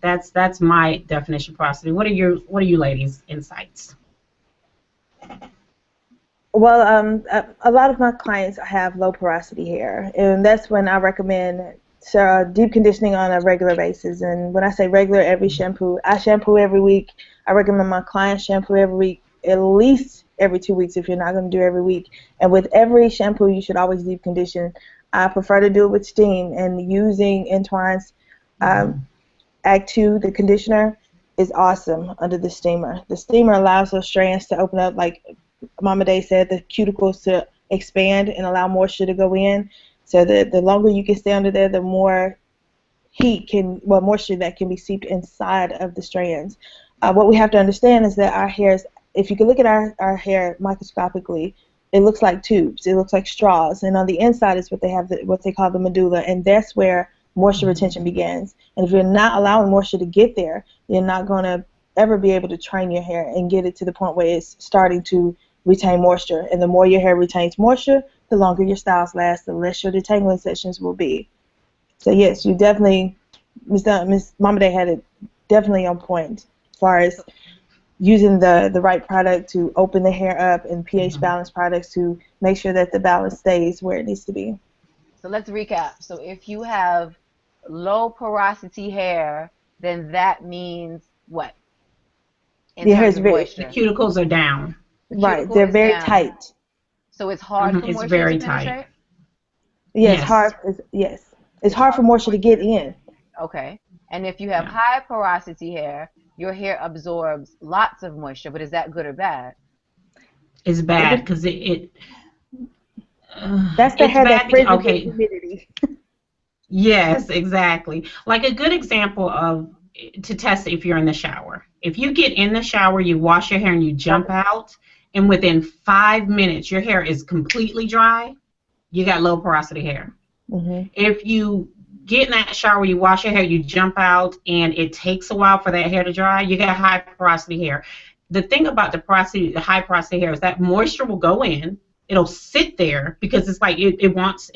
that's my definition of porosity. What are you ladies' insights? Well, a lot of my clients have low porosity hair, and that's when I recommend deep conditioning on a regular basis. And when I say regular, every shampoo, I shampoo every week. I recommend my clients shampoo every week, at least every 2 weeks if you're not going to do every week. And with every shampoo, you should always deep condition. I prefer to do it with steam, and using Entwine's Act 2, the conditioner, is awesome under the steamer. The steamer allows those strands to open up, like Mama Day said, the cuticles to expand and allow moisture to go in. So the longer you can stay under there, the more moisture that can be seeped inside of the strands. What we have to understand is that our hairs, if you can look at our hair microscopically, it looks like tubes. It looks like straws. And on the inside is what they call the medulla, and that's where moisture retention begins. And if you're not allowing moisture to get there, you're not going to ever be able to train your hair and get it to the point where it's starting to retain moisture. And the more your hair retains moisture, the longer your styles last, the less your detangling sessions will be. So yes, you definitely, Miss Mama Day had it definitely on point as far as using the right product to open the hair up, and pH balance products to make sure that the balance stays where it needs to be. So let's recap. So if you have low porosity hair, then that means what? In Your hair terms is of very, The moisture. cuticles are down. The right. cuticle They're is very down. tight. So it's hard for It's moisture very to tight. penetrate? Yes, Yes. yes. It's hard for moisture to get in. Okay. And if you have Yeah. high porosity hair, your hair absorbs lots of moisture, but is that good or bad? It's It bad de- because that's the it's hair that bad because, freezes in okay, humidity. yes, exactly. Like a good example of to test if you're in the shower. If you get in the shower, you wash your hair and you jump out, and within 5 minutes your hair is completely dry, you got low porosity hair. Mm-hmm. If you get in that shower, you wash your hair, you jump out, and it takes a while for that hair to dry, you got high porosity hair. The thing about the high porosity hair is that moisture will go in, it'll sit there because it's like it wants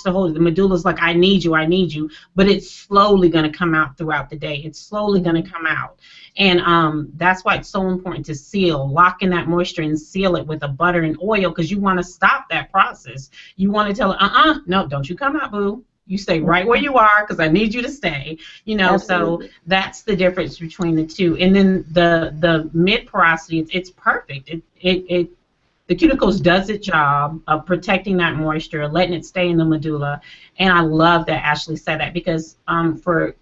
to hold it. The medulla's like, I need you, but it's slowly going to come out throughout the day. It's slowly going to come out. And that's why it's so important to seal, lock in that moisture and seal it with a butter and oil, because you want to stop that process. You want to tell it, no, don't you come out, boo. You stay right where you are because I need you to stay. So Absolutely. that's the difference between the two. And then the mid porosity, it's perfect. It the cuticles does its job of protecting that moisture, letting it stay in the medulla. And I love that Ashley said that, because for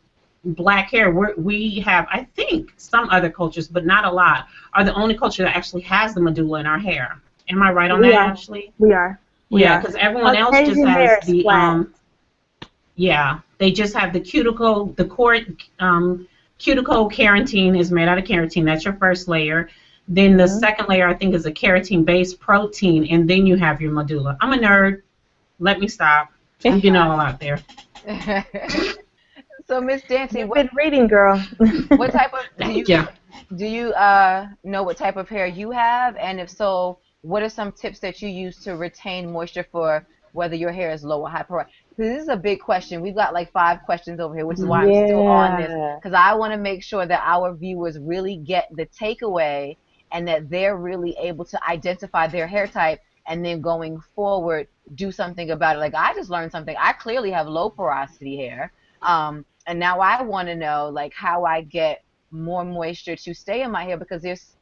black hair, we have, I think, some other cultures, but not a lot, are the only culture that actually has the medulla in our hair. Am I right on We that, are. Ashley? We are. We Yeah, are. because everyone else just Caucasian hair has is the flat. yeah, they just have the cuticle, the cord, cuticle keratin is made out of keratin. That's your first layer. Then the Hmm. second layer, I think, is a keratin-based protein, and then you have your medulla. I'm a nerd. Let me stop. I'm That's getting all out there. fine. So, Miss Dancy, You've been reading, girl. what type of Thank you. do you know what type of hair you have, and if so, what are some tips that you use to retain moisture for whether your hair is low or high porosity? Because this is a big question. We've got like 5 questions over here, which is why I'm still on this, Yeah. because I want to make sure that our viewers really get the takeaway and that they're really able to identify their hair type and then going forward do something about it. Like I just learned something. I clearly have low porosity hair. And now I want to know like how I get more moisture to stay in my hair, because there's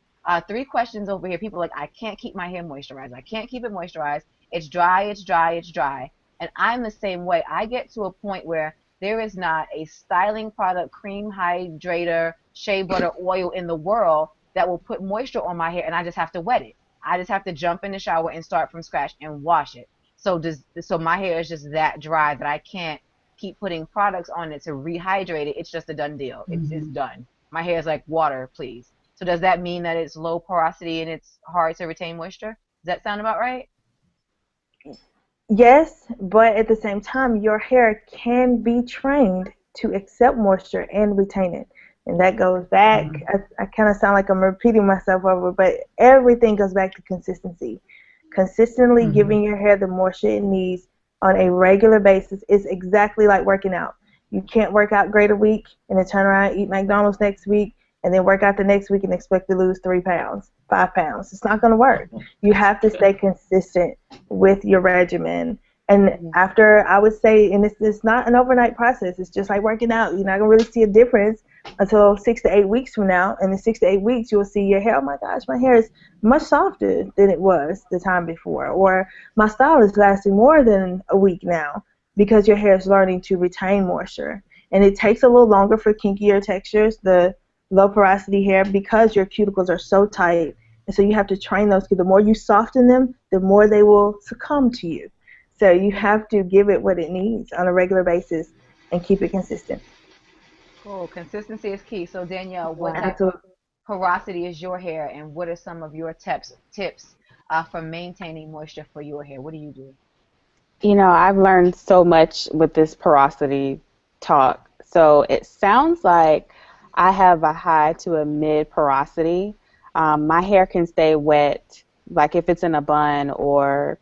3 questions over here. People are like, I can't keep my hair moisturized. I can't keep it moisturized. It's dry, it's dry, it's dry. And I'm the same way. I get to a point where there is not a styling product, cream hydrator, shea butter, oil in the world that will put moisture on my hair, and I just have to wet it. I just have to jump in the shower and start from scratch and wash it. So my hair is just that dry that I can't keep putting products on it to rehydrate it. It's just a done deal. It's Mhm. done. My hair is like water, please. So does that mean that it's low porosity and it's hard to retain moisture? Does that sound about right? Yes, but at the same time, your hair can be trained to accept moisture and retain it. And that goes back, Mhm. I kind of sound like I'm repeating myself over, but everything goes back to consistency. Consistently Mhm. giving your hair the moisture it needs on a regular basis is exactly like working out. You can't work out great a week and then turn around and eat McDonald's next week and then work out the next week and expect to lose 3 pounds, 5 pounds. It's not going to work. You have to stay consistent with your regimen. And Mhm. after, I would say, and it's not an overnight process. It's just like working out. You're not gonna really see a difference until 6 to 8 weeks from now. And in 6 to 8 weeks, you'll see your hair. Oh my gosh, my hair is much softer than it was the time before, or my style is lasting more than a week now because your hair is learning to retain moisture. And it takes a little longer for kinkier textures, the low porosity hair, because your cuticles are so tight. And so you have to train those. Because the more you soften them, the more they will succumb to you. So you have to give it what it needs on a regular basis and keep it consistent. Cool. Consistency is key. So Danielle, what Yeah. type of Absolutely. porosity is your hair, and what are some of your tips for maintaining moisture for your hair? What do you do? I've learned so much with this porosity talk. So it sounds like I have a high to a mid porosity. My hair can stay wet, like if it's in a bun or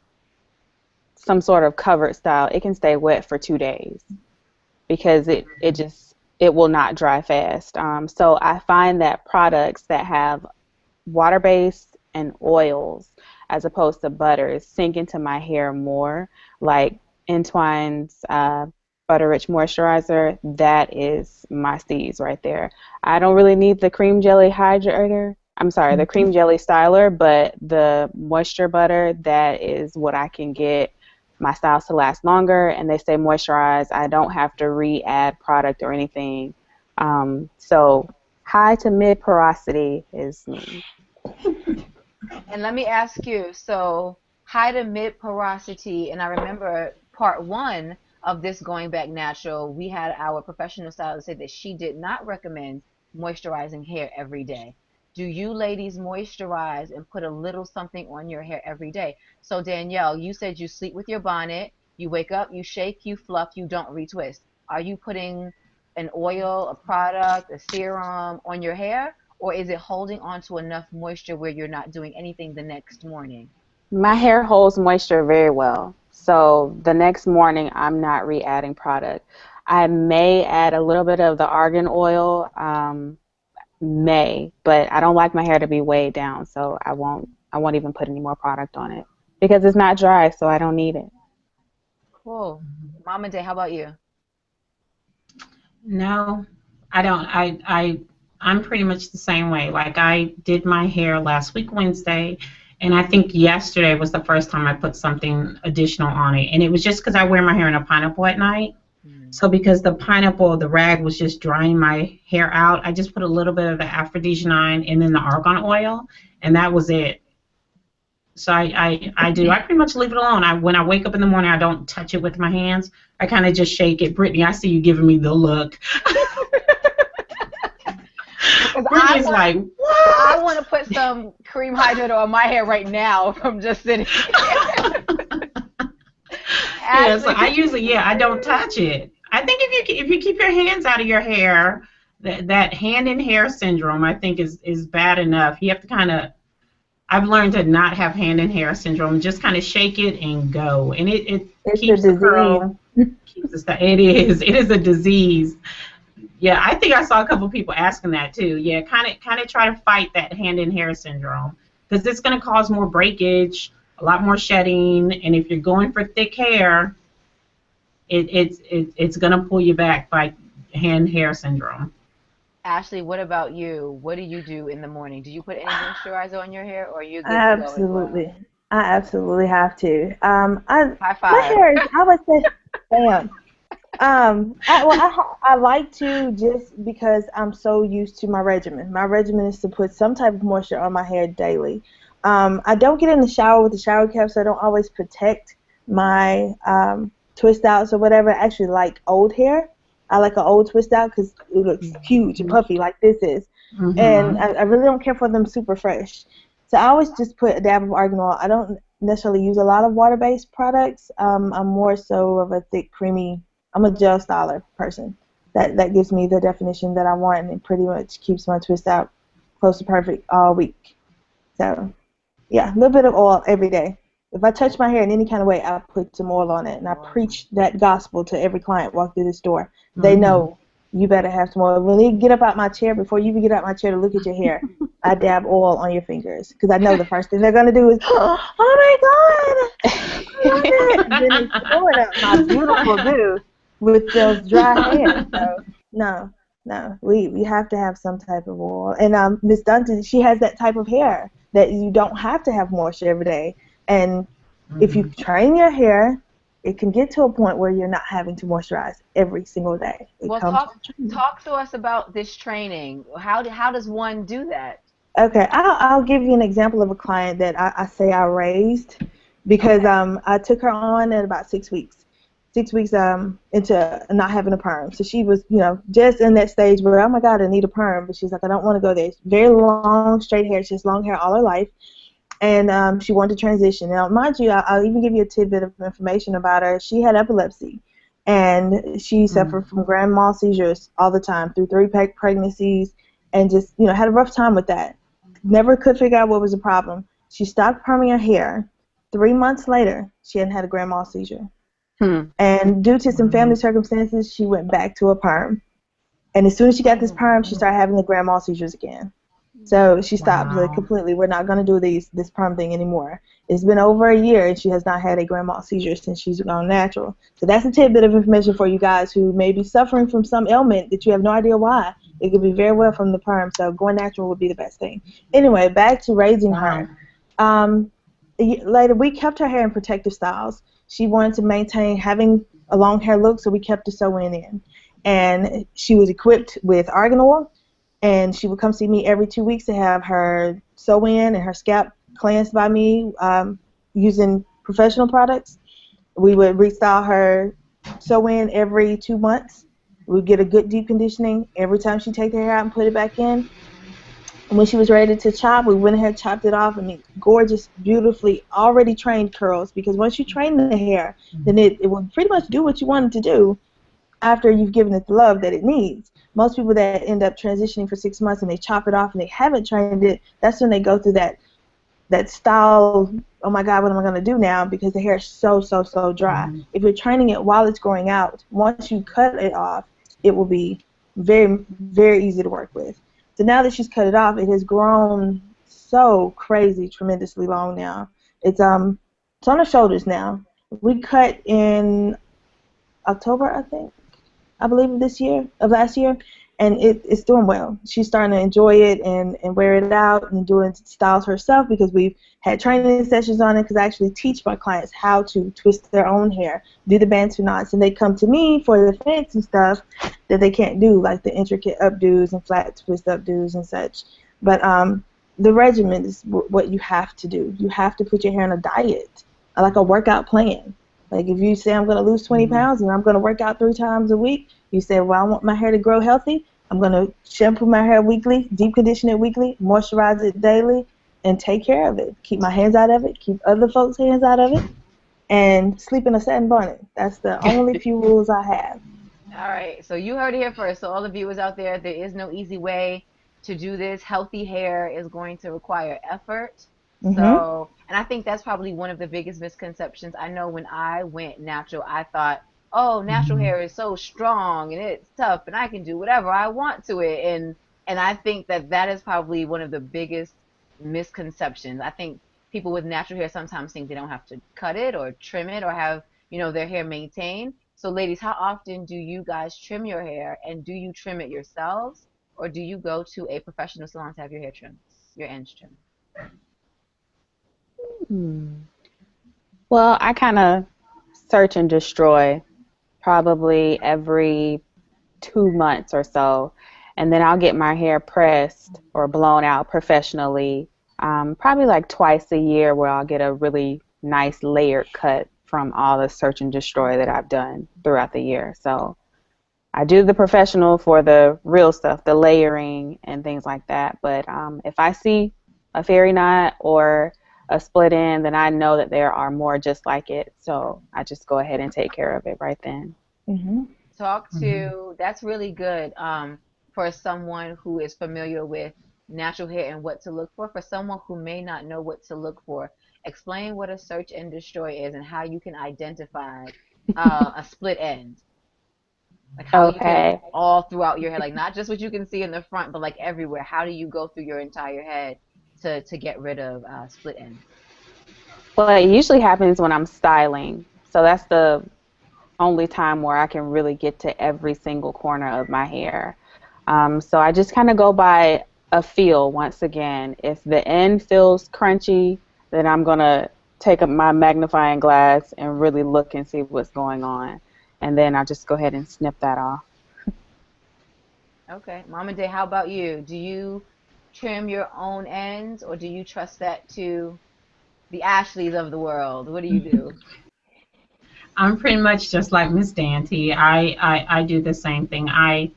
some sort of covered style, it can stay wet for 2 days because it will not dry fast. So I find that products that have water based and oils as opposed to butters sink into my hair more, like Entwine's butter rich moisturizer. That is my steez right there. I don't really need the cream jelly hydrator. I'm sorry, the cream jelly styler, but the moisture butter, that is what I can get my styles to last longer and they stay moisturized. I don't have to re-add product or anything. So high to mid porosity is me. And let me ask you, so high to mid porosity, and I remember part one of this going back natural, we had our professional stylist say that she did not recommend moisturizing hair every day. Do you ladies moisturize and put a little something on your hair every day? So Danielle, you said you sleep with your bonnet, you wake up, you shake, you fluff, you don't retwist. Are you putting an oil, a product, a serum on your hair? Or is it holding on to enough moisture where you're not doing anything the next morning? My hair holds moisture very well. So the next morning, I'm not re-adding product. I may add a little bit of the argan oil, but I don't like my hair to be weighed down, so I won't even put any more product on it because it's not dry, so I don't need it. Cool. Mama Day, how about you? No, I don't. I'm pretty much the same way. Like I did my hair last week Wednesday, and I think yesterday was the first time I put something additional on it, and it was just because I wear my hair in a pineapple at night. Mm. So because the pineapple, the rag was just drying my hair out, I just put a little bit of the aphrodisiac and then the argan oil, and that was it. So I do. I pretty much leave it alone. When I wake up in the morning, I don't touch it with my hands. I kind of just shake it. Brittany, I see you giving me the look. Because Brittany's like, I what? want to put some cream hydrator on my hair right now from just sitting here. Yeah, so Ashley, I don't touch it. I think if you keep your hands out of your hair, that hand in hair syndrome, I think is bad enough. You have to kind of. I've learned to not have hand in hair syndrome. Just kind of shake it and go, and it It's a keeps the disease. curl, keeps the stuff. It is a disease. Yeah, I think I saw a couple people asking that too. Yeah, kind of try to fight that hand in hair syndrome because it's going to cause more breakage, a lot more shedding, and if you're going for thick hair, it's going to pull you back by hand hair syndrome. Ashley, what about you? What do you do in the morning? Do you put any moisturizer on your hair, or are you good to go as well? Absolutely. I absolutely have to. High My five. hair is, I would say, bam. I like to just because I'm so used to my regimen. My regimen is to put some type of moisture on my hair daily. I don't get in the shower with the shower cap, so I don't always protect my twist outs or whatever. I actually like old hair. I like an old twist out because it looks huge and puffy like this is. And Mm-hmm. I really don't care for them super fresh. So I always just put a dab of argan oil. I don't necessarily use a lot of water-based products. I'm more so of a thick, creamy. I'm a gel styler person. That gives me the definition that I want, and it pretty much keeps my twist out close to perfect all week. So yeah, a little bit of oil every day. If I touch my hair in any kind of way, I put some oil on it, and I preach that gospel to every client walk through this door. They Mm-hmm. know you better have some oil. When they get up out my chair, before you even get out my chair to look at your hair, I dab oil on your fingers because I know the first thing they're gonna do is, oh my God, I love it. And then they throwing up my beautiful do with those dry hands. So no, no, we have to have some type of oil. And Miss Dunton, she has that type of hair that you don't have to have moisture every day. And if you Mm-hmm. train your hair, it can get to a point where you're not having to moisturize every single day. It Well, comes talk with training. talk to us about this training. How does one do that? Okay, I'll give you an example of a client that I say I raised because Okay. I took her on at about 6 weeks. 6 weeks into not having a perm. So she was, just in that stage where, oh my God, I need a perm. But she's like, I don't want to go there. It's very long, straight hair. She has long hair all her life. And she wanted to transition. Now, mind you, I'll even give you a tidbit of information about her. She had epilepsy, and she suffered from grand mal seizures all the time through three pregnancies, and just had a rough time with that. Never could figure out what was the problem. She stopped perming her hair. 3 months later, she hadn't had a grand mal seizure, Hmm. and due to some family circumstances, she went back to a perm. And as soon as she got this perm, she started having the grand mal seizures again. So she stopped like Wow. completely. We're not going to do this perm thing anymore. It's been over a year and she has not had a grand mal seizure since she's gone natural. So that's a tidbit of information for you guys who may be suffering from some ailment that you have no idea why. It could be very well from the perm. So going natural would be the best thing. Anyway, back to raising Wow. her. Um, Later, we kept her hair in protective styles. She wanted to maintain having a long hair look, so we kept the sew-in in. And she was equipped with argan oil, and she would come see me every 2 weeks to have her sew in and her scalp cleansed by me using professional products. We would restyle her sew in every 2 months. We'd get a good deep conditioning every time she take her hair out and put it back in. And when she was ready to chop, we went ahead and chopped it off. I mean, gorgeous, beautifully, already trained curls. Because once you train the hair, then it will pretty much do what you want it to do after you've given it the love that it needs. Most people that end up transitioning for 6 months and they chop it off and they haven't trained it, that's when they go through that that style, oh my God, what am I going to do now? Because the hair is so dry. Mhm. If you're training it while it's growing out, once you cut it off, it will be very easy to work with. So now that she's cut it off, it has grown so crazy, tremendously long now. It's on her shoulders now. We cut in October, I believe of last year, and it's doing well. She's starting to enjoy it and wear it out and doing styles herself because we've had training sessions on it because I actually teach my clients how to twist their own hair, do the bantu knots, and they come to me for the fancy stuff that they can't do, like the intricate updos and flat twist updos and such. But the regimen is what you have to do. You have to put your hair on a diet, like a workout plan. Like if you say I'm going to lose 20 Mhm. pounds and I'm going to work out 3 times a week, you say, well, I want my hair to grow healthy. I'm going to shampoo my hair weekly, deep condition it weekly, moisturize it daily, and take care of it. Keep my hands out of it, keep other folks' hands out of it, and sleep in a satin bonnet. That's the only few rules I have. All right, so you heard it here first. So all the viewers out there, there is no easy way to do this. Healthy hair is going to require effort. Mm-hmm. So, and I think that's probably one of the biggest misconceptions. I know when I went natural, I thought, oh, natural Mhm. hair is so strong and it's tough and I can do whatever I want to it. And I think that that is probably one of the biggest misconceptions. I think people with natural hair sometimes think they don't have to cut it or trim it or have, their hair maintained. So, ladies, how often do you guys trim your hair, and do you trim it yourselves, or do you go to a professional salon to have your hair trimmed, your ends trimmed? Hmm. Well, I kind of search and destroy probably every 2 months or so, and then I'll get my hair pressed or blown out professionally, probably like twice a year, where I'll get a really nice layered cut from all the search and destroy that I've done throughout the year. So I do the professional for the real stuff, the layering and things like that. But if I see a fairy knot or a split end, then I know that there are more just like it. So I just go ahead and take care of it right then. Mm-hmm. Mhm. That's really good, for someone who is familiar with natural hair and what to look for. For someone who may not know what to look for, explain what a search and destroy is and how you can identify a split end. Like how you can Okay. all throughout your head, like not just what you can see in the front, but like everywhere. How do you go through your entire head to get rid of split ends? Well, it usually happens when I'm styling. So that's the only time where I can really get to every single corner of my hair. So I just kind of go by a feel once again. If the end feels crunchy, then I'm going to take up my magnifying glass and really look and see what's going on. And then I'll just go ahead and snip that off. Okay, Mama Day, how about you? Do you trim your own ends, or do you trust that to the Ashleys of the world? What do you do? I'm pretty much just like Miss Dante. I do the same thing. I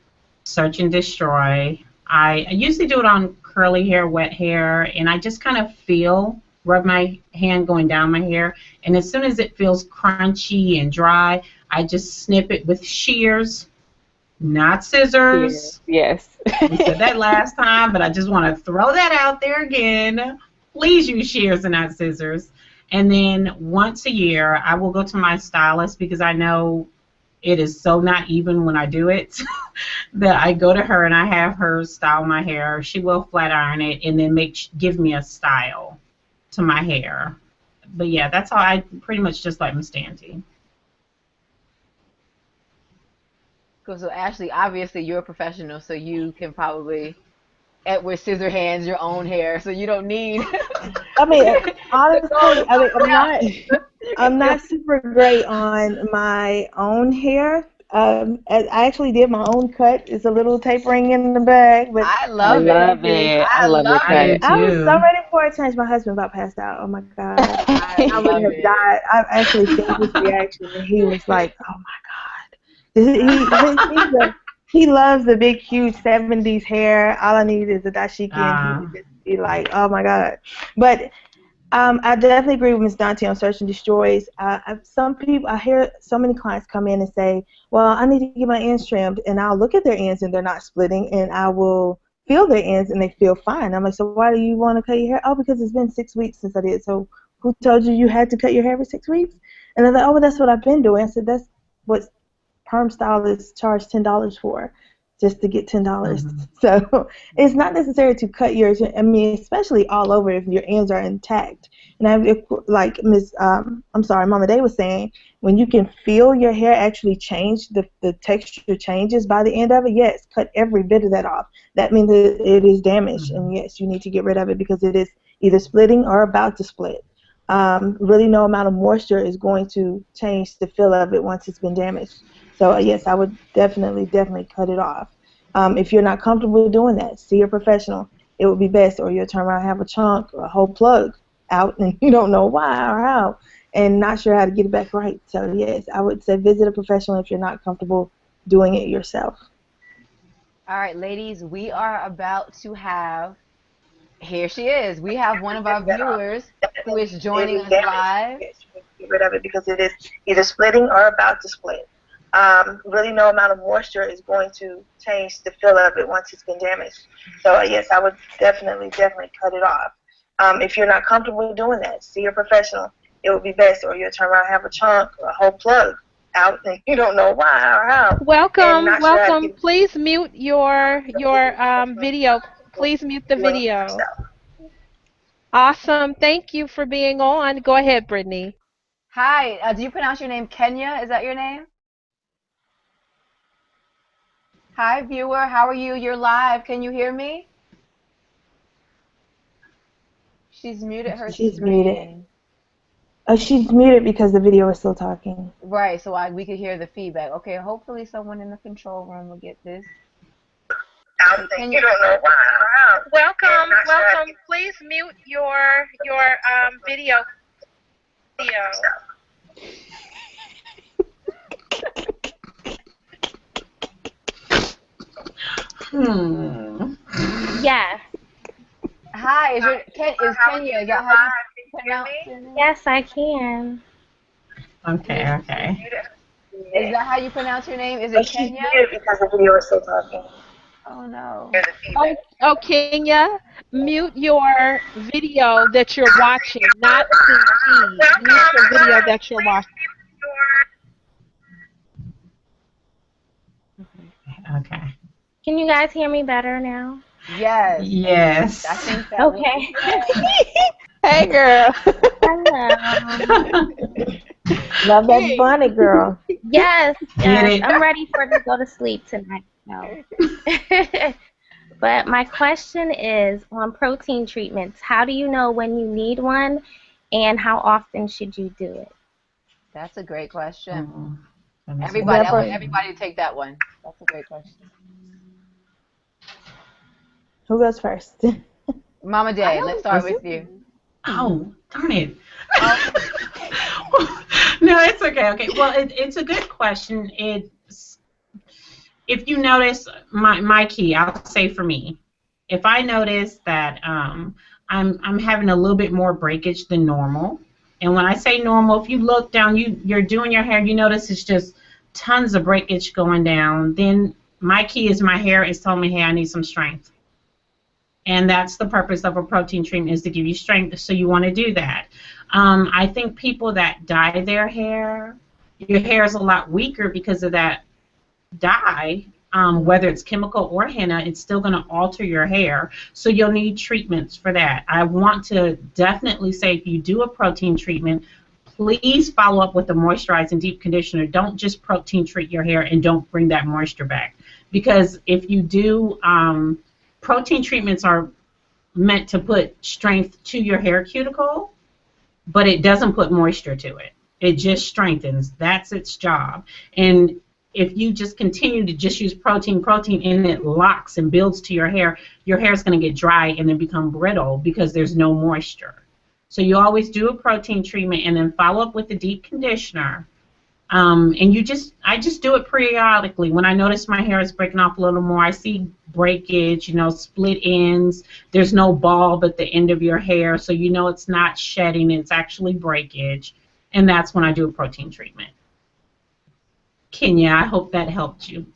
search and destroy. I usually do it on curly hair, wet hair, and I just kind of rub my hand going down my hair. And as soon as it feels crunchy and dry, I just snip it with shears, not Here. scissors. Yes. We said that last time, but I just want to throw that out there again. Please use shears and not scissors. And then once a year, I will go to my stylist because I know it is so not even when I do it that I go to her and I have her style my hair. She will flat iron it and then give me a style to my hair. But yeah, that's how I pretty much just like Miss Dante. Cool. So Ashley, obviously you're a professional, so you can probably with scissor hands your own hair, so you don't need I mean, to go honestly, I mean, somewhere else. You can I'm do. not super great on my own hair. I actually did my own cut. It's a little tapering in the back, but I I love it. love it. I I love your love I do it. cut. I was so too. ready for it. Change. My husband about passed out. Oh my God. I I would love have it. died. I actually filmed his reaction, and he was like, "Oh my God." He loves the big, huge '70s hair. All I need is a dashiki, and he Uh, would just be like, "Oh my God." But I definitely agree with Ms. Dante on search and destroys. Some people, I hear so many clients come in and say, "Well, I need to get my ends trimmed," and I'll look at their ends and they're not splitting, and I will feel their ends and they feel fine. I'm like, so why do you want to cut your hair? Oh, because it's been 6 weeks since I did. So who told you you had to cut your hair every 6 weeks? And they're like, oh, well, that's what I've been doing. I said, that's what perm stylists charge $10 for, just to get $10. Mm-hmm. So it's not necessary to cut yours. I mean, especially all over if your ends are intact. And like Mama Day was saying, when you can feel your hair actually change, the texture changes by the end of it, yes, cut every bit of that off. That means that it is damaged, Mm-hmm. and yes, you need to get rid of it because it is either splitting or about to split. Really no amount of moisture is going to change the feel of it once it's been damaged. So yes, I would definitely cut it off. If you're not comfortable doing that, see a professional. It would be best, or you'll turn around and have a chunk or a whole plug out and you don't know why or how and not sure how to get it back right. So yes, I would say visit a professional if you're not comfortable doing it yourself. All right, ladies, we are about to have, here she is. We have one of our viewers who is joining us live. Yes, you need to get rid of it because it is either splitting or about to split. Really no amount of moisture is going to change the feel of it once it's been damaged. So yes, I would definitely cut it off. If you're not comfortable doing that, see a professional. It would be best, or you'll turn around and have a chunk or a whole plug out and you don't know why or how. Welcome, Sure welcome. Please mute your video. Please mute the video. Awesome. Thank you for being on. Go ahead, Brittany. Hi, do you pronounce your name Kenya? Is that your name? Hi, viewer. How are you? You're live. Can you hear me? She's muted her She's screen. muted. Oh, she's muted because the video is still talking. Right, so we could hear the feedback. Okay, hopefully someone in the control room will get this. You don't know why. Welcome, welcome. Please mute your video. Yes. Hi, is Kenya? Is that how you pronounce your name? Yes, I can. Okay, okay. Is that how you pronounce your name? Is it Kenya? Because the video is still talking. Oh no. Oh, Kenya, mute your video that you're watching, not the feed. Mute the video that you're watching. Okay. Can you guys hear me better now? Yes. Yes. I think that Okay. Hey, girl. Hello. Love that bonnet, girl. Yes, Get yes. it? I'm ready for to go to sleep tonight. No. But my question is on protein treatments. How do you know when you need one, and how often should you do it? That's a great question. Mm-hmm. Everybody, I want everybody to take that one. That's a great question. Who goes first? Mama Day, let's start with you. Oh, darn it. No, it's okay. Okay. Well, it's a good question. It's, if you notice, my key, I'll say for me, if I notice that I'm having a little bit more breakage than normal, and when I say normal, if you look down, you're doing your hair, you notice it's just tons of breakage going down, then my key is my hair is telling me, hey, I need some strength. And that's the purpose of a protein treatment, is to give you strength, so you want to do that. I think people that dye their hair, your hair is a lot weaker because of that dye. Whether it's chemical or henna, it's still going to alter your hair, so you'll need treatments for that. I want to definitely say, if you do a protein treatment, please follow up with a moisturizing deep conditioner. Don't just protein treat your hair and don't bring that moisture back, because if you do, protein treatments are meant to put strength to your hair cuticle, but it doesn't put moisture to it. It just strengthens. That's its job. And if you just continue to just use protein, and it locks and builds to your hair is going to get dry and then become brittle because there's no moisture. So you always do a protein treatment and then follow up with a deep conditioner. And I just do it periodically. When I notice my hair is breaking off a little more, I see breakage, split ends. There's no bulb at the end of your hair, so you know it's not shedding, it's actually breakage. And that's when I do a protein treatment. Kenya, I hope that helped you.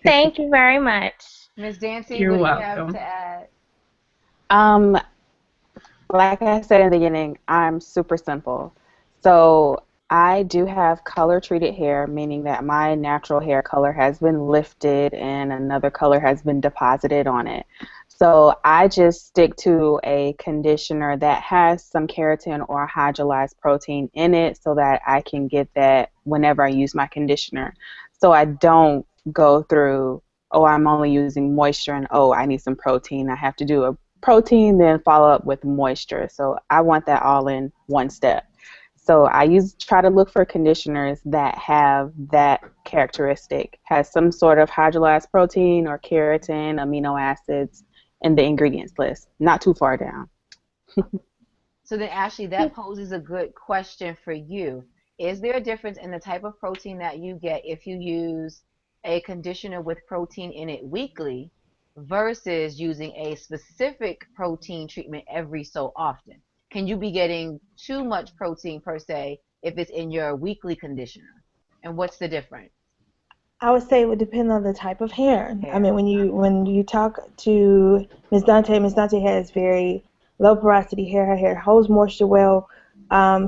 Thank you very much. Miss Dancy, You're what do you have to welcome. add? Um, like I said in the beginning, I'm super simple. So I do have color treated hair, meaning that my natural hair color has been lifted and another color has been deposited on it. So I just stick to a conditioner that has some keratin or hydrolyzed protein in it so that I can get that whenever I use my conditioner. So I don't go through, oh, I'm only using moisture and oh, I need some protein. I have to do a protein, then follow up with moisture. So I want that all in one step. So I try to look for conditioners that have that characteristic, has some sort of hydrolyzed protein or keratin, amino acids in the ingredients list, not too far down. So then, Ashley, that poses a good question for you. Is there a difference in the type of protein that you get if you use a conditioner with protein in it weekly versus using a specific protein treatment every so often? Can you be getting too much protein per se if it's in your weekly conditioner? And what's the difference? I would say it would depend on the type of hair. I mean, Hair. when you talk to Miss Dante has very low porosity hair. Her hair holds moisture well.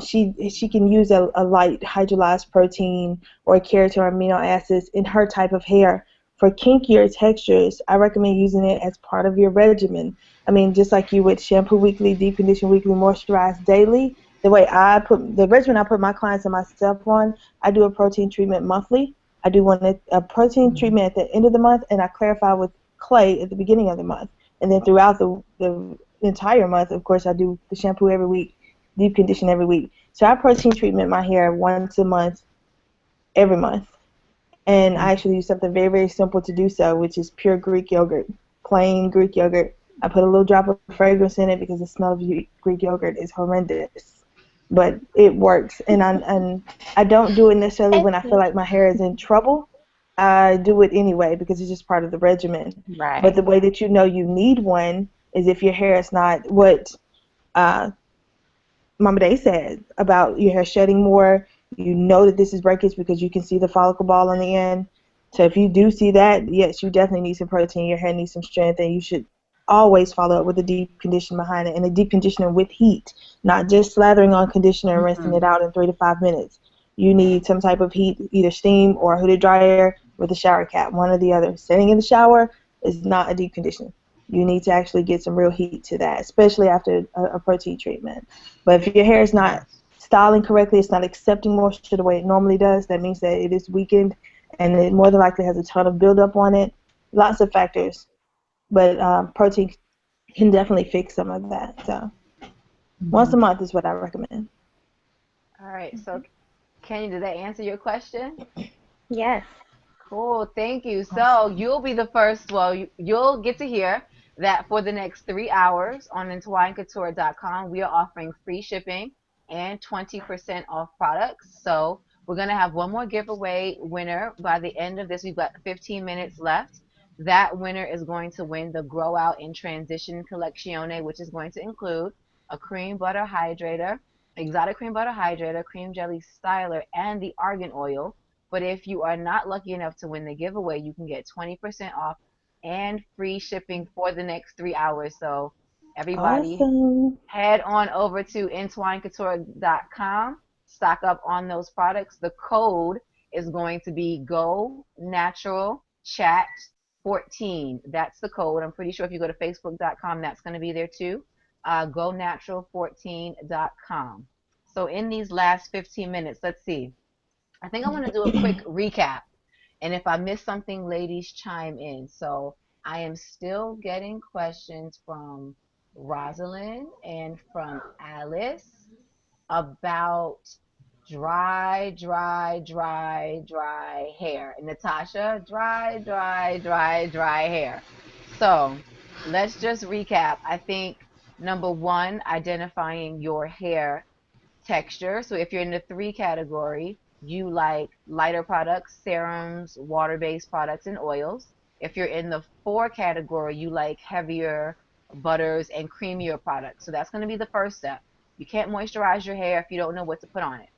She can use a light hydrolyzed protein or keratin or amino acids in her type of hair. For kinkier textures, I recommend using it as part of your regimen. I mean, just like you would shampoo weekly, deep condition weekly, moisturize daily. The way I put the regimen I put my clients and myself on, I do a protein treatment monthly. I do a protein Mhm. treatment at the end of the month, and I clarify with clay at the beginning of the month. And then throughout the entire month, of course, I do the shampoo every week, deep condition every week. So I protein treatment my hair once a month, every month. And I actually use something very, very simple to do so, which is pure Greek yogurt, plain Greek yogurt. I put a little drop of fragrance in it because the smell of Greek yogurt is horrendous, but it works. And I don't do it necessarily Thank when I feel you. like my hair is in trouble. I do it anyway because it's just part of the regimen. But Right. the way that you know you need one is if your hair is not what uh, Mama Day said about your hair shedding more. You know that this is breakage because you can see the follicle ball on the end. So if you do see that, yes, you definitely need some protein. Your hair needs some strength, and you should always follow up with a deep condition behind it and a deep conditioner with heat, not just slathering on conditioner and rinsing it Mhm. out in 3 to 5 minutes. You need some type of heat, either steam or a hooded dryer with a shower cap, one or the other. Sitting in the shower is not a deep conditioner. You need to actually get some real heat to that, especially after a protein treatment. But if your hair is not Yes. styling correctly, it's not accepting moisture the way it normally does, that means that it is weakened and it more than likely has a ton of buildup on it. Lots of factors, but protein can definitely fix some of that. So once a Mhm. month is what I recommend. All right. So, Kenny, did that answer your question? Yes. Cool, thank you. So Awesome. you'll be the first, well, you'll get to hear that for the next 3 hours on entwinecouture.com, we are offering free shipping and 20% off products. So we're going to have one more giveaway winner by the end of this. We've got 15 minutes left. That winner is going to win the Grow Out in Transition Collezione, which is going to include a cream butter hydrator, exotic cream butter hydrator, cream jelly styler, and the argan oil. But if you are not lucky enough to win the giveaway, you can get 20% off and free shipping for the next 3 hours. So everybody Awesome. head on over to entwinecouture.com, stock up on those products. The code is going to be Go Natural Chat 14. That's the code. I'm pretty sure if you go to facebook.com, that's going to be there too. GoNatural14.com. So in these last 15 minutes, let's see. I think I want to do a quick recap. And if I miss something, ladies, chime in. So I am still getting questions from Rosalind and from Alice about dry hair. And Natasha, dry hair. So let's just recap. I think number one, identifying your hair texture. So if you're in the three category, you like lighter products, serums, water-based products, and oils. If you're in the four category, you like heavier butters and creamier products. So that's going to be the first step. You can't moisturize your hair if you don't know what to put on it.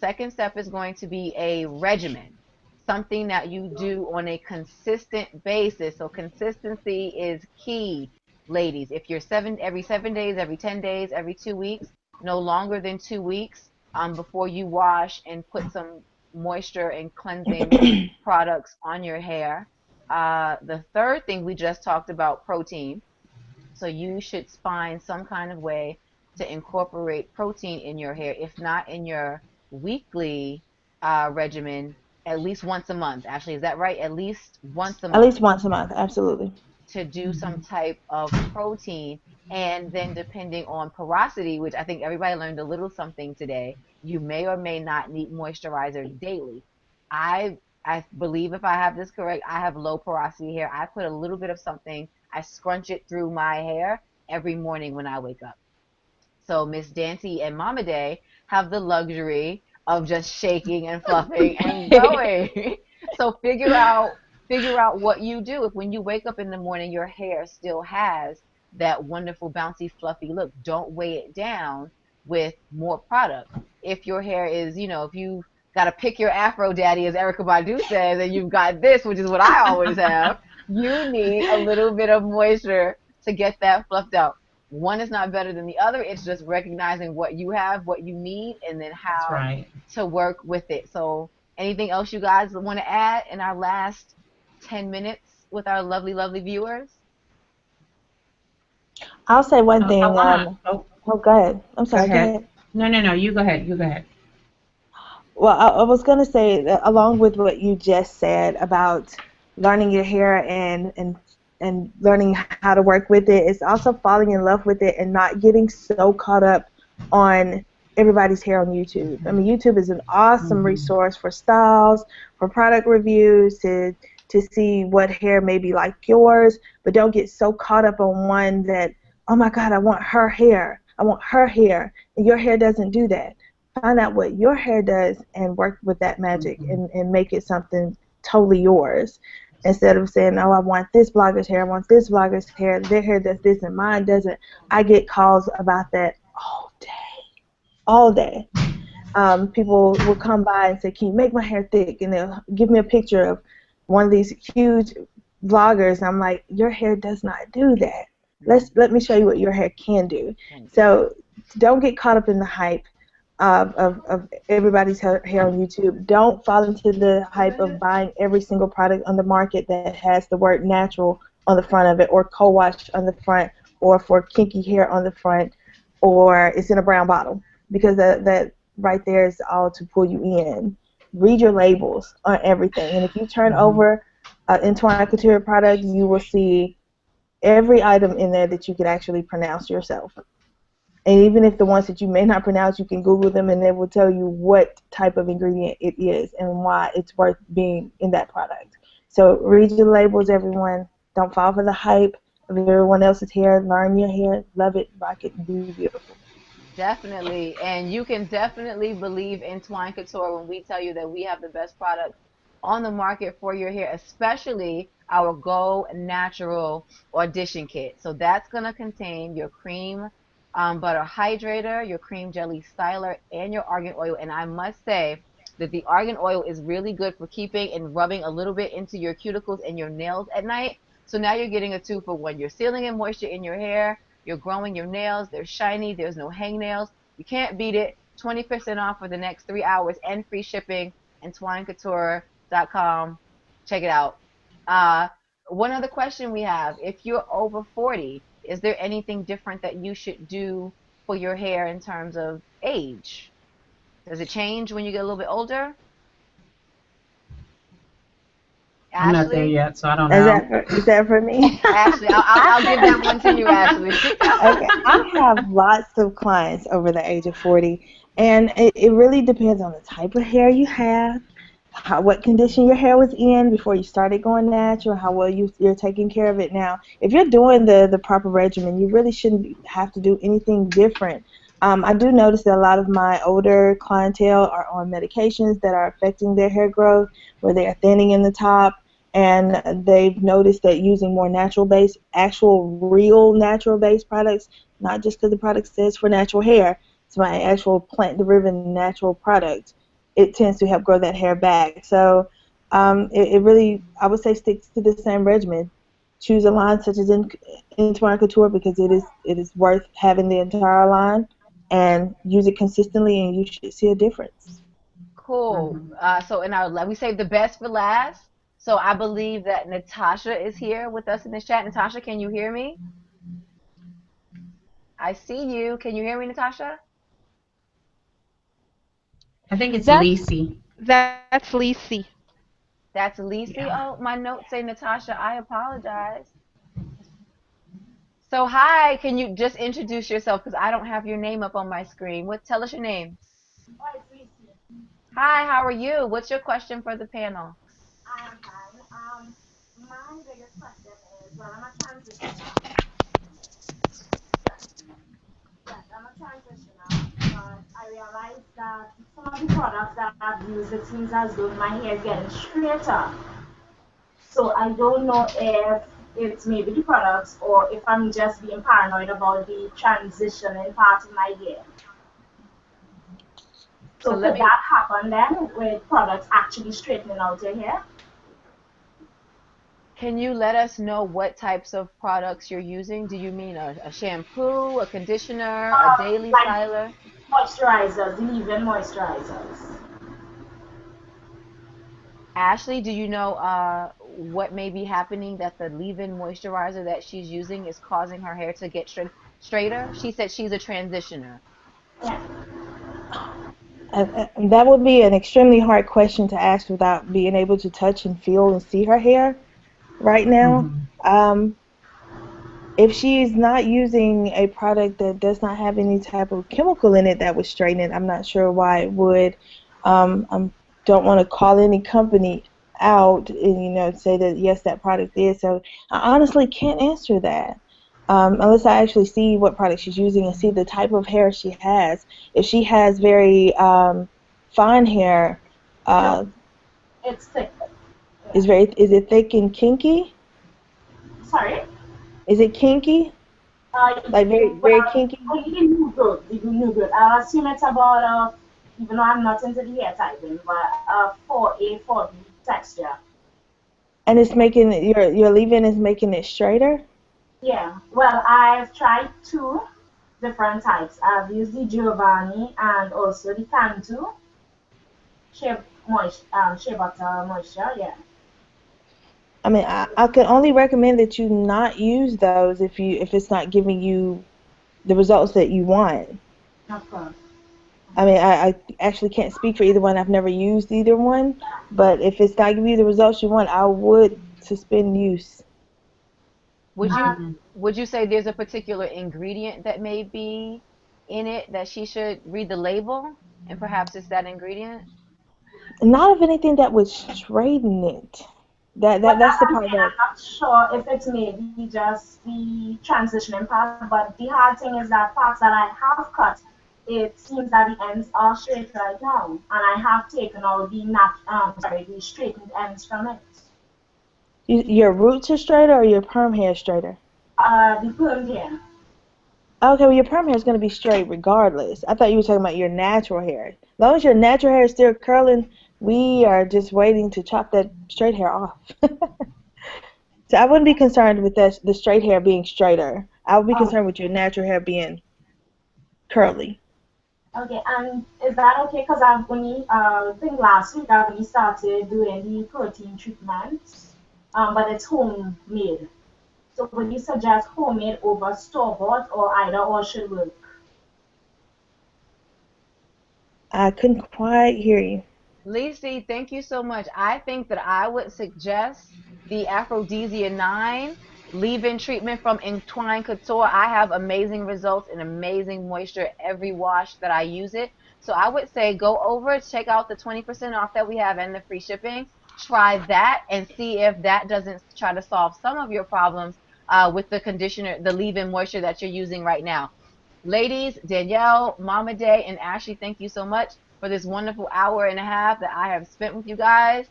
Second step is going to be a regimen. something that you do on a consistent basis. So consistency is key, ladies. If you're every 7 days, every 10 days, every 2 weeks, no longer than 2 weeks, before you wash and put some moisture and cleansing products on your hair. The third thing we just talked about, protein. So you should find some kind of way to incorporate protein in your hair, if not in your weekly regimen, at least once a month. Actually, is that right? At least once a At month least once a month, absolutely. to do some Mhm. type of protein. And then depending on porosity, which I think everybody learned a little something today, you may or may not need moisturizer daily. I believe if I have this correct, I have low porosity hair. I put a little bit of something, I scrunch it through my hair every morning when I wake up. So Miss Dancy and Mama Day have the luxury of just shaking and fluffing and going. So figure out what you do. If when you wake up in the morning your hair still has that wonderful bouncy fluffy look, don't weigh it down with more product. If your hair is, if you got to pick your afro daddy, as Erica Badu says, and you've got this, which is what I always have, you need a little bit of moisture to get that fluffed out. One is not better than the other. It's just recognizing what you have, what you need, and then That's how right. to work with it. So, anything else you guys want to add in our last 10 minutes with our lovely, lovely viewers? I'll say one I thing. wanna. Oh, Oh, go ahead. I'm go sorry. Go ahead. ahead. No, no, no. You go ahead. You go ahead. Well, I was going to say that along with what you just said about learning your hair and learning how to work with it, it's also falling in love with it and not getting so caught up on everybody's hair on YouTube. I mean, YouTube is an awesome Hmm. resource for styles, for product reviews, to see what hair may be like yours, but don't get so caught up on one that, oh my God, I want her hair. I want her hair. And your hair doesn't do that. Find out what your hair does and work with that magic Hmm. and make it something totally yours. Instead of saying, oh, I want this blogger's hair, I want this blogger's hair, their hair does this and mine doesn't. I get calls about that all day, all day. People will come by and say, can you make my hair thick? And they'll give me a picture of one of these huge vloggers. And I'm like, your hair does not do that. Let me show you what your hair can do. Can do. So don't get caught up in the hype of everybody's hair on YouTube. Don't fall into the hype of buying every single product on the market that has the word natural on the front of it, or co-wash on the front, or for kinky hair on the front, or it's in a brown bottle, because that right there is all to pull you in. Read your labels on everything, and if you turn Hmm. over an Entwine Couture product, you will see every item in there that you could actually pronounce yourself. And even if the ones that you may not pronounce, you can Google them and they will tell you what type of ingredient it is and why it's worth being in that product. So read your labels, everyone. Don't fall for the hype of everyone else's hair. Learn your hair, love it, rock it, and be beautiful. Definitely. And you can definitely believe in Twine Couture when we tell you that we have the best products on the market for your hair, especially our Go Natural Audition Kit. So that's going to contain your cream butter hydrator, your cream jelly styler, and your argan oil. And I must say that the argan oil is really good for keeping and rubbing a little bit into your cuticles and your nails at night. So now you're getting a 2-for-1. You're sealing in moisture in your hair, you're growing your nails. They're shiny. There's no hangnails. You can't beat it. 20% off for the next 3 hours and free shipping. And twinecouture.com. Check it out. Uh, One other question we have. If you're over 40, is there anything different that you should do for your hair in terms of age? Does it change when you get a little bit older? I'm not there Ashley? yet, so I don't Is know. that for me? Ashley, I'll give that one to you, Ashley. Okay, I have lots of clients over the age of 40, and it really depends on the type of hair you have, what condition your hair was in before you started going natural, how well you're taking care of it now. If you're doing the proper regimen, you really shouldn't have to do anything different. I do notice that a lot of my older clientele are on medications that are affecting their hair growth, where they are thinning in the top, and they've noticed that using more natural based, actual real natural based products, not just because the product says for natural hair, it's my actual plant derived natural product, it tends to help grow that hair back. So it really, I would say, sticks to the same regimen. Choose a line such as Entwine Couture because it is worth having the entire line, and use it consistently, and you should see a difference. Cool. Mhm. So in our we saved the best for last. So I believe that Natasha is here with us in this chat. Natasha, can you hear me? I see you. Can you hear me, Natasha? I think it's That's Lacey. that's Lisi. That's Lisi. Yeah. Oh, my notes say Natasha. I apologize. So hi, can you just introduce yourself because I don't have your name up on my screen. Tell us your name. Oh, it's Lucy. Hi, how are you? What's your question for the panel? I am fine. My biggest question is, well, I'm a transitioner. Yes, I'm a transitioner, but I realized that some of the products that I've used, it seems as though my hair is getting straighter. So I don't know if it's maybe the products or if I'm just being paranoid about the transitioning part of my hair. So So let could me that happen then with products actually straightening out your hair? Can you let us know what types of products you're using? Do you mean a shampoo, a conditioner, a daily Like styler? moisturizers, leave-in moisturizers. Ashley, do you know what may be happening that the leave-in moisturizer that she's using is causing her hair to get straighter? She said she's a transitioner. Yeah. And that would be an extremely hard question to ask without being able to touch and feel and see her hair right now. Hmm. Um, if she's not using a product that does not have any type of chemical in it that would straighten it, I'm not sure why it would. I don't want to call any company out and say that yes, that product is. So I honestly can't answer that unless I actually see what product she's using and see the type of hair she has. If she has very fine hair, No, uh, it's thick. Yeah. is it thick and kinky? Sorry. Is it kinky? Like very very Well, kinky? only the new growth, the new growth. I'll assume it's about even though I'm not into the hair typing, but 4A, 4B texture. And it's making your leave-in is making it straighter. Yeah. Well, I've tried two different types. I've used the Giovanni and also the Cantu shea butter moisture. Yeah. I mean, I could only recommend that you not use those if it's not giving you the results that you want. Of course. I mean, I actually can't speak for either one. I've never used either one, but if it's not giving you the results you want, I would suspend use. Would you Um, Hmm. would you say there's a particular ingredient that may be in it that she should read the label and perhaps it's that ingredient? Not of anything that would straighten it. That But that that's as the I'm part saying, that I'm not sure if it's maybe just the transitioning part, but the hard thing is that parts that I have cut, it seems that the ends are straight right now, and I have taken all the the straightened ends from it. your roots are straighter or your perm hair is straighter. The perm hair. Okay, well your perm hair is going to be straight regardless. I thought you were talking about your natural hair. As long as your natural hair is still curling, we are just waiting to chop that straight hair off. So I wouldn't be concerned with the straight hair being straighter. I would be Oh, concerned with your natural hair being curly. okay, and is that okay? Because I've only, I think last week I've only started doing the protein treatments, but it's homemade. So would you suggest homemade over store-bought or either or should work? I couldn't quite hear you. Lacey, thank you so much. I think that I would suggest the Aphrodisia 9 leave-in treatment from Entwine Couture. I have amazing results and amazing moisture every wash that I use it. So I would say go over, check out the 20% off that we have and the free shipping. Try that and see if that doesn't try to solve some of your problems with the conditioner, the leave-in moisture that you're using right now. Ladies, Danielle, Mama Day, and Ashley, thank you so much for this wonderful hour and a half that I have spent with you guys.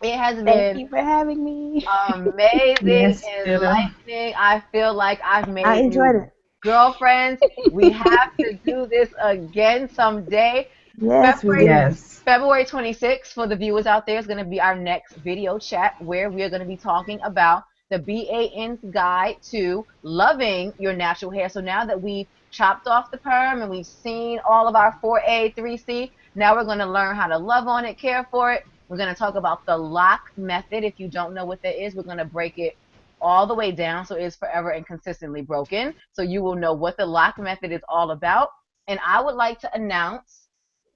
It has Thank been you for having me. amazing, Yes, ditto. enlightening. I feel like I've I made enjoyed new it. girlfriends. We have to do this again someday. Yes, we February do. Yes. February 26th for the viewers out there is going to be our next video chat where we are going to be talking about the BAN's guide to loving your natural hair. So now that we've chopped off the perm and we've seen all of our 4A, 3C, now we're going to learn how to love on it, care for it. We're going to talk about the lock method. If you don't know what that is, we're going to break it all the way down so it's forever and consistently broken. So you will know what the lock method is all about. And I would like to announce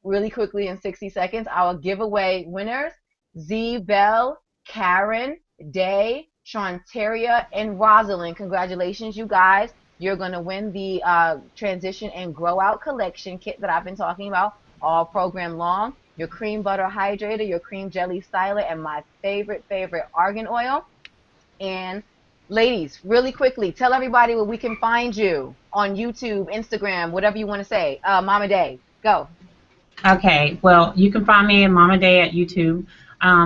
really quickly in 60 seconds our giveaway winners: Z Bell, Karen, Day, Shantaria, and Rosalind. Congratulations, you guys. You're going to win the Transition and Grow Out Collection kit that I've been talking about all program long. Your cream butter hydrator, your cream jelly styler, and my favorite argan oil. And ladies, really quickly, tell everybody where we can find you on YouTube, Instagram, whatever you want to say. Mama Day, go. Okay, well, you can find me at Mama Day at YouTube.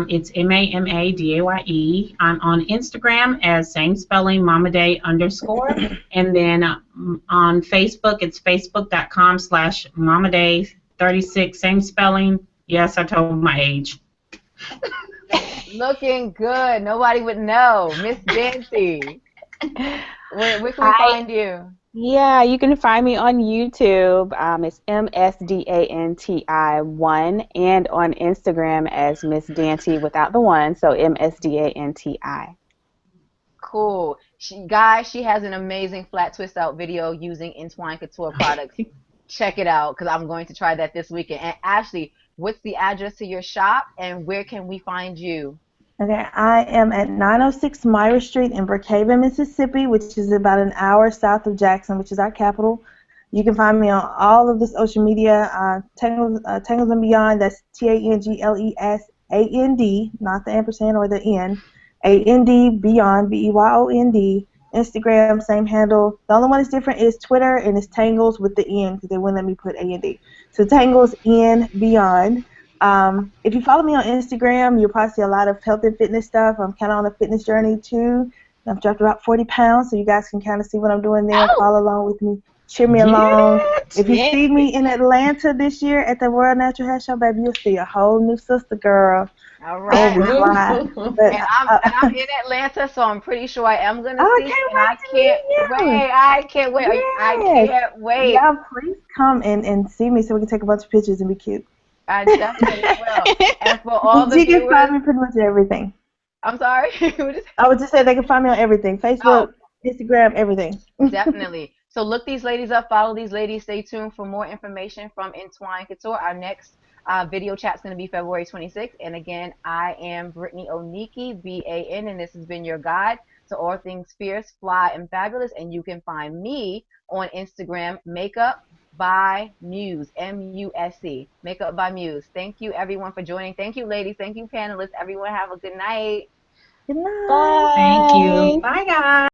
It's MAMADAYE. I'm on Instagram as same spelling, Mama Day underscore. And then on Facebook, it's facebook.com/Mama Day 36, same spelling. Yes, I told my age. Looking good. Nobody would know. Miss Dancy, where can we I find you? Yeah, you can find me on YouTube. It's MSDANTI1, and on Instagram as Miss Danty without the one, so MSDANTI. Cool. Guys, she has an amazing flat twist out video using Entwine Couture products. Check it out because I'm going to try that this weekend. And Ashley, what's the address to your shop and where can we find you? Okay, I am at 906 Myra Street in Brookhaven, Mississippi, which is about an hour south of Jackson, which is our capital. You can find me on all of the social media, Tangles and Beyond. That's TANGLESAND, not the ampersand or the N. AND Beyond, BEYOND. Instagram, same handle. The only one that's different is Twitter, and it's Tangles with the N because they wouldn't let me put AND. So Tangles N Beyond. If you follow me on Instagram, you'll probably see a lot of health and fitness stuff. I'm kind of on a fitness journey too. I've dropped about 40 pounds, so you guys can kind of see what I'm doing there. Oh, Follow along with me, cheer me along. Get If you yeah. see me in Atlanta this year at the World Natural Hair Show, baby, you'll see a whole new sister girl. All Oh, right. we fly. But And I'm in Atlanta, so I'm pretty sure I am gonna I see you, can't and I wait to can't meet wait. I can't wait. you. I Yes. can't wait. Y'all, please come and see me so we can take a bunch of pictures and be cute. I definitely will. And for all And the you can viewers, find me pretty much everything. I'm sorry. I would just say they can find me on everything. Oh, Facebook, Instagram, everything. definitely. So look these ladies up, follow these ladies. Stay tuned for more information from Entwine Couture. Our next video chat is going to be February 26th. And again, I am Brittany Oniki, BAN, and this has been your guide to all things fierce, fly, and fabulous. And you can find me on Instagram, Makeup by Muse, MUSE, Makeup by Muse. Thank you, everyone, for joining. Thank you, ladies. Thank you, panelists. Everyone, have a good night. Good night. Thank you. Bye. Bye, guys.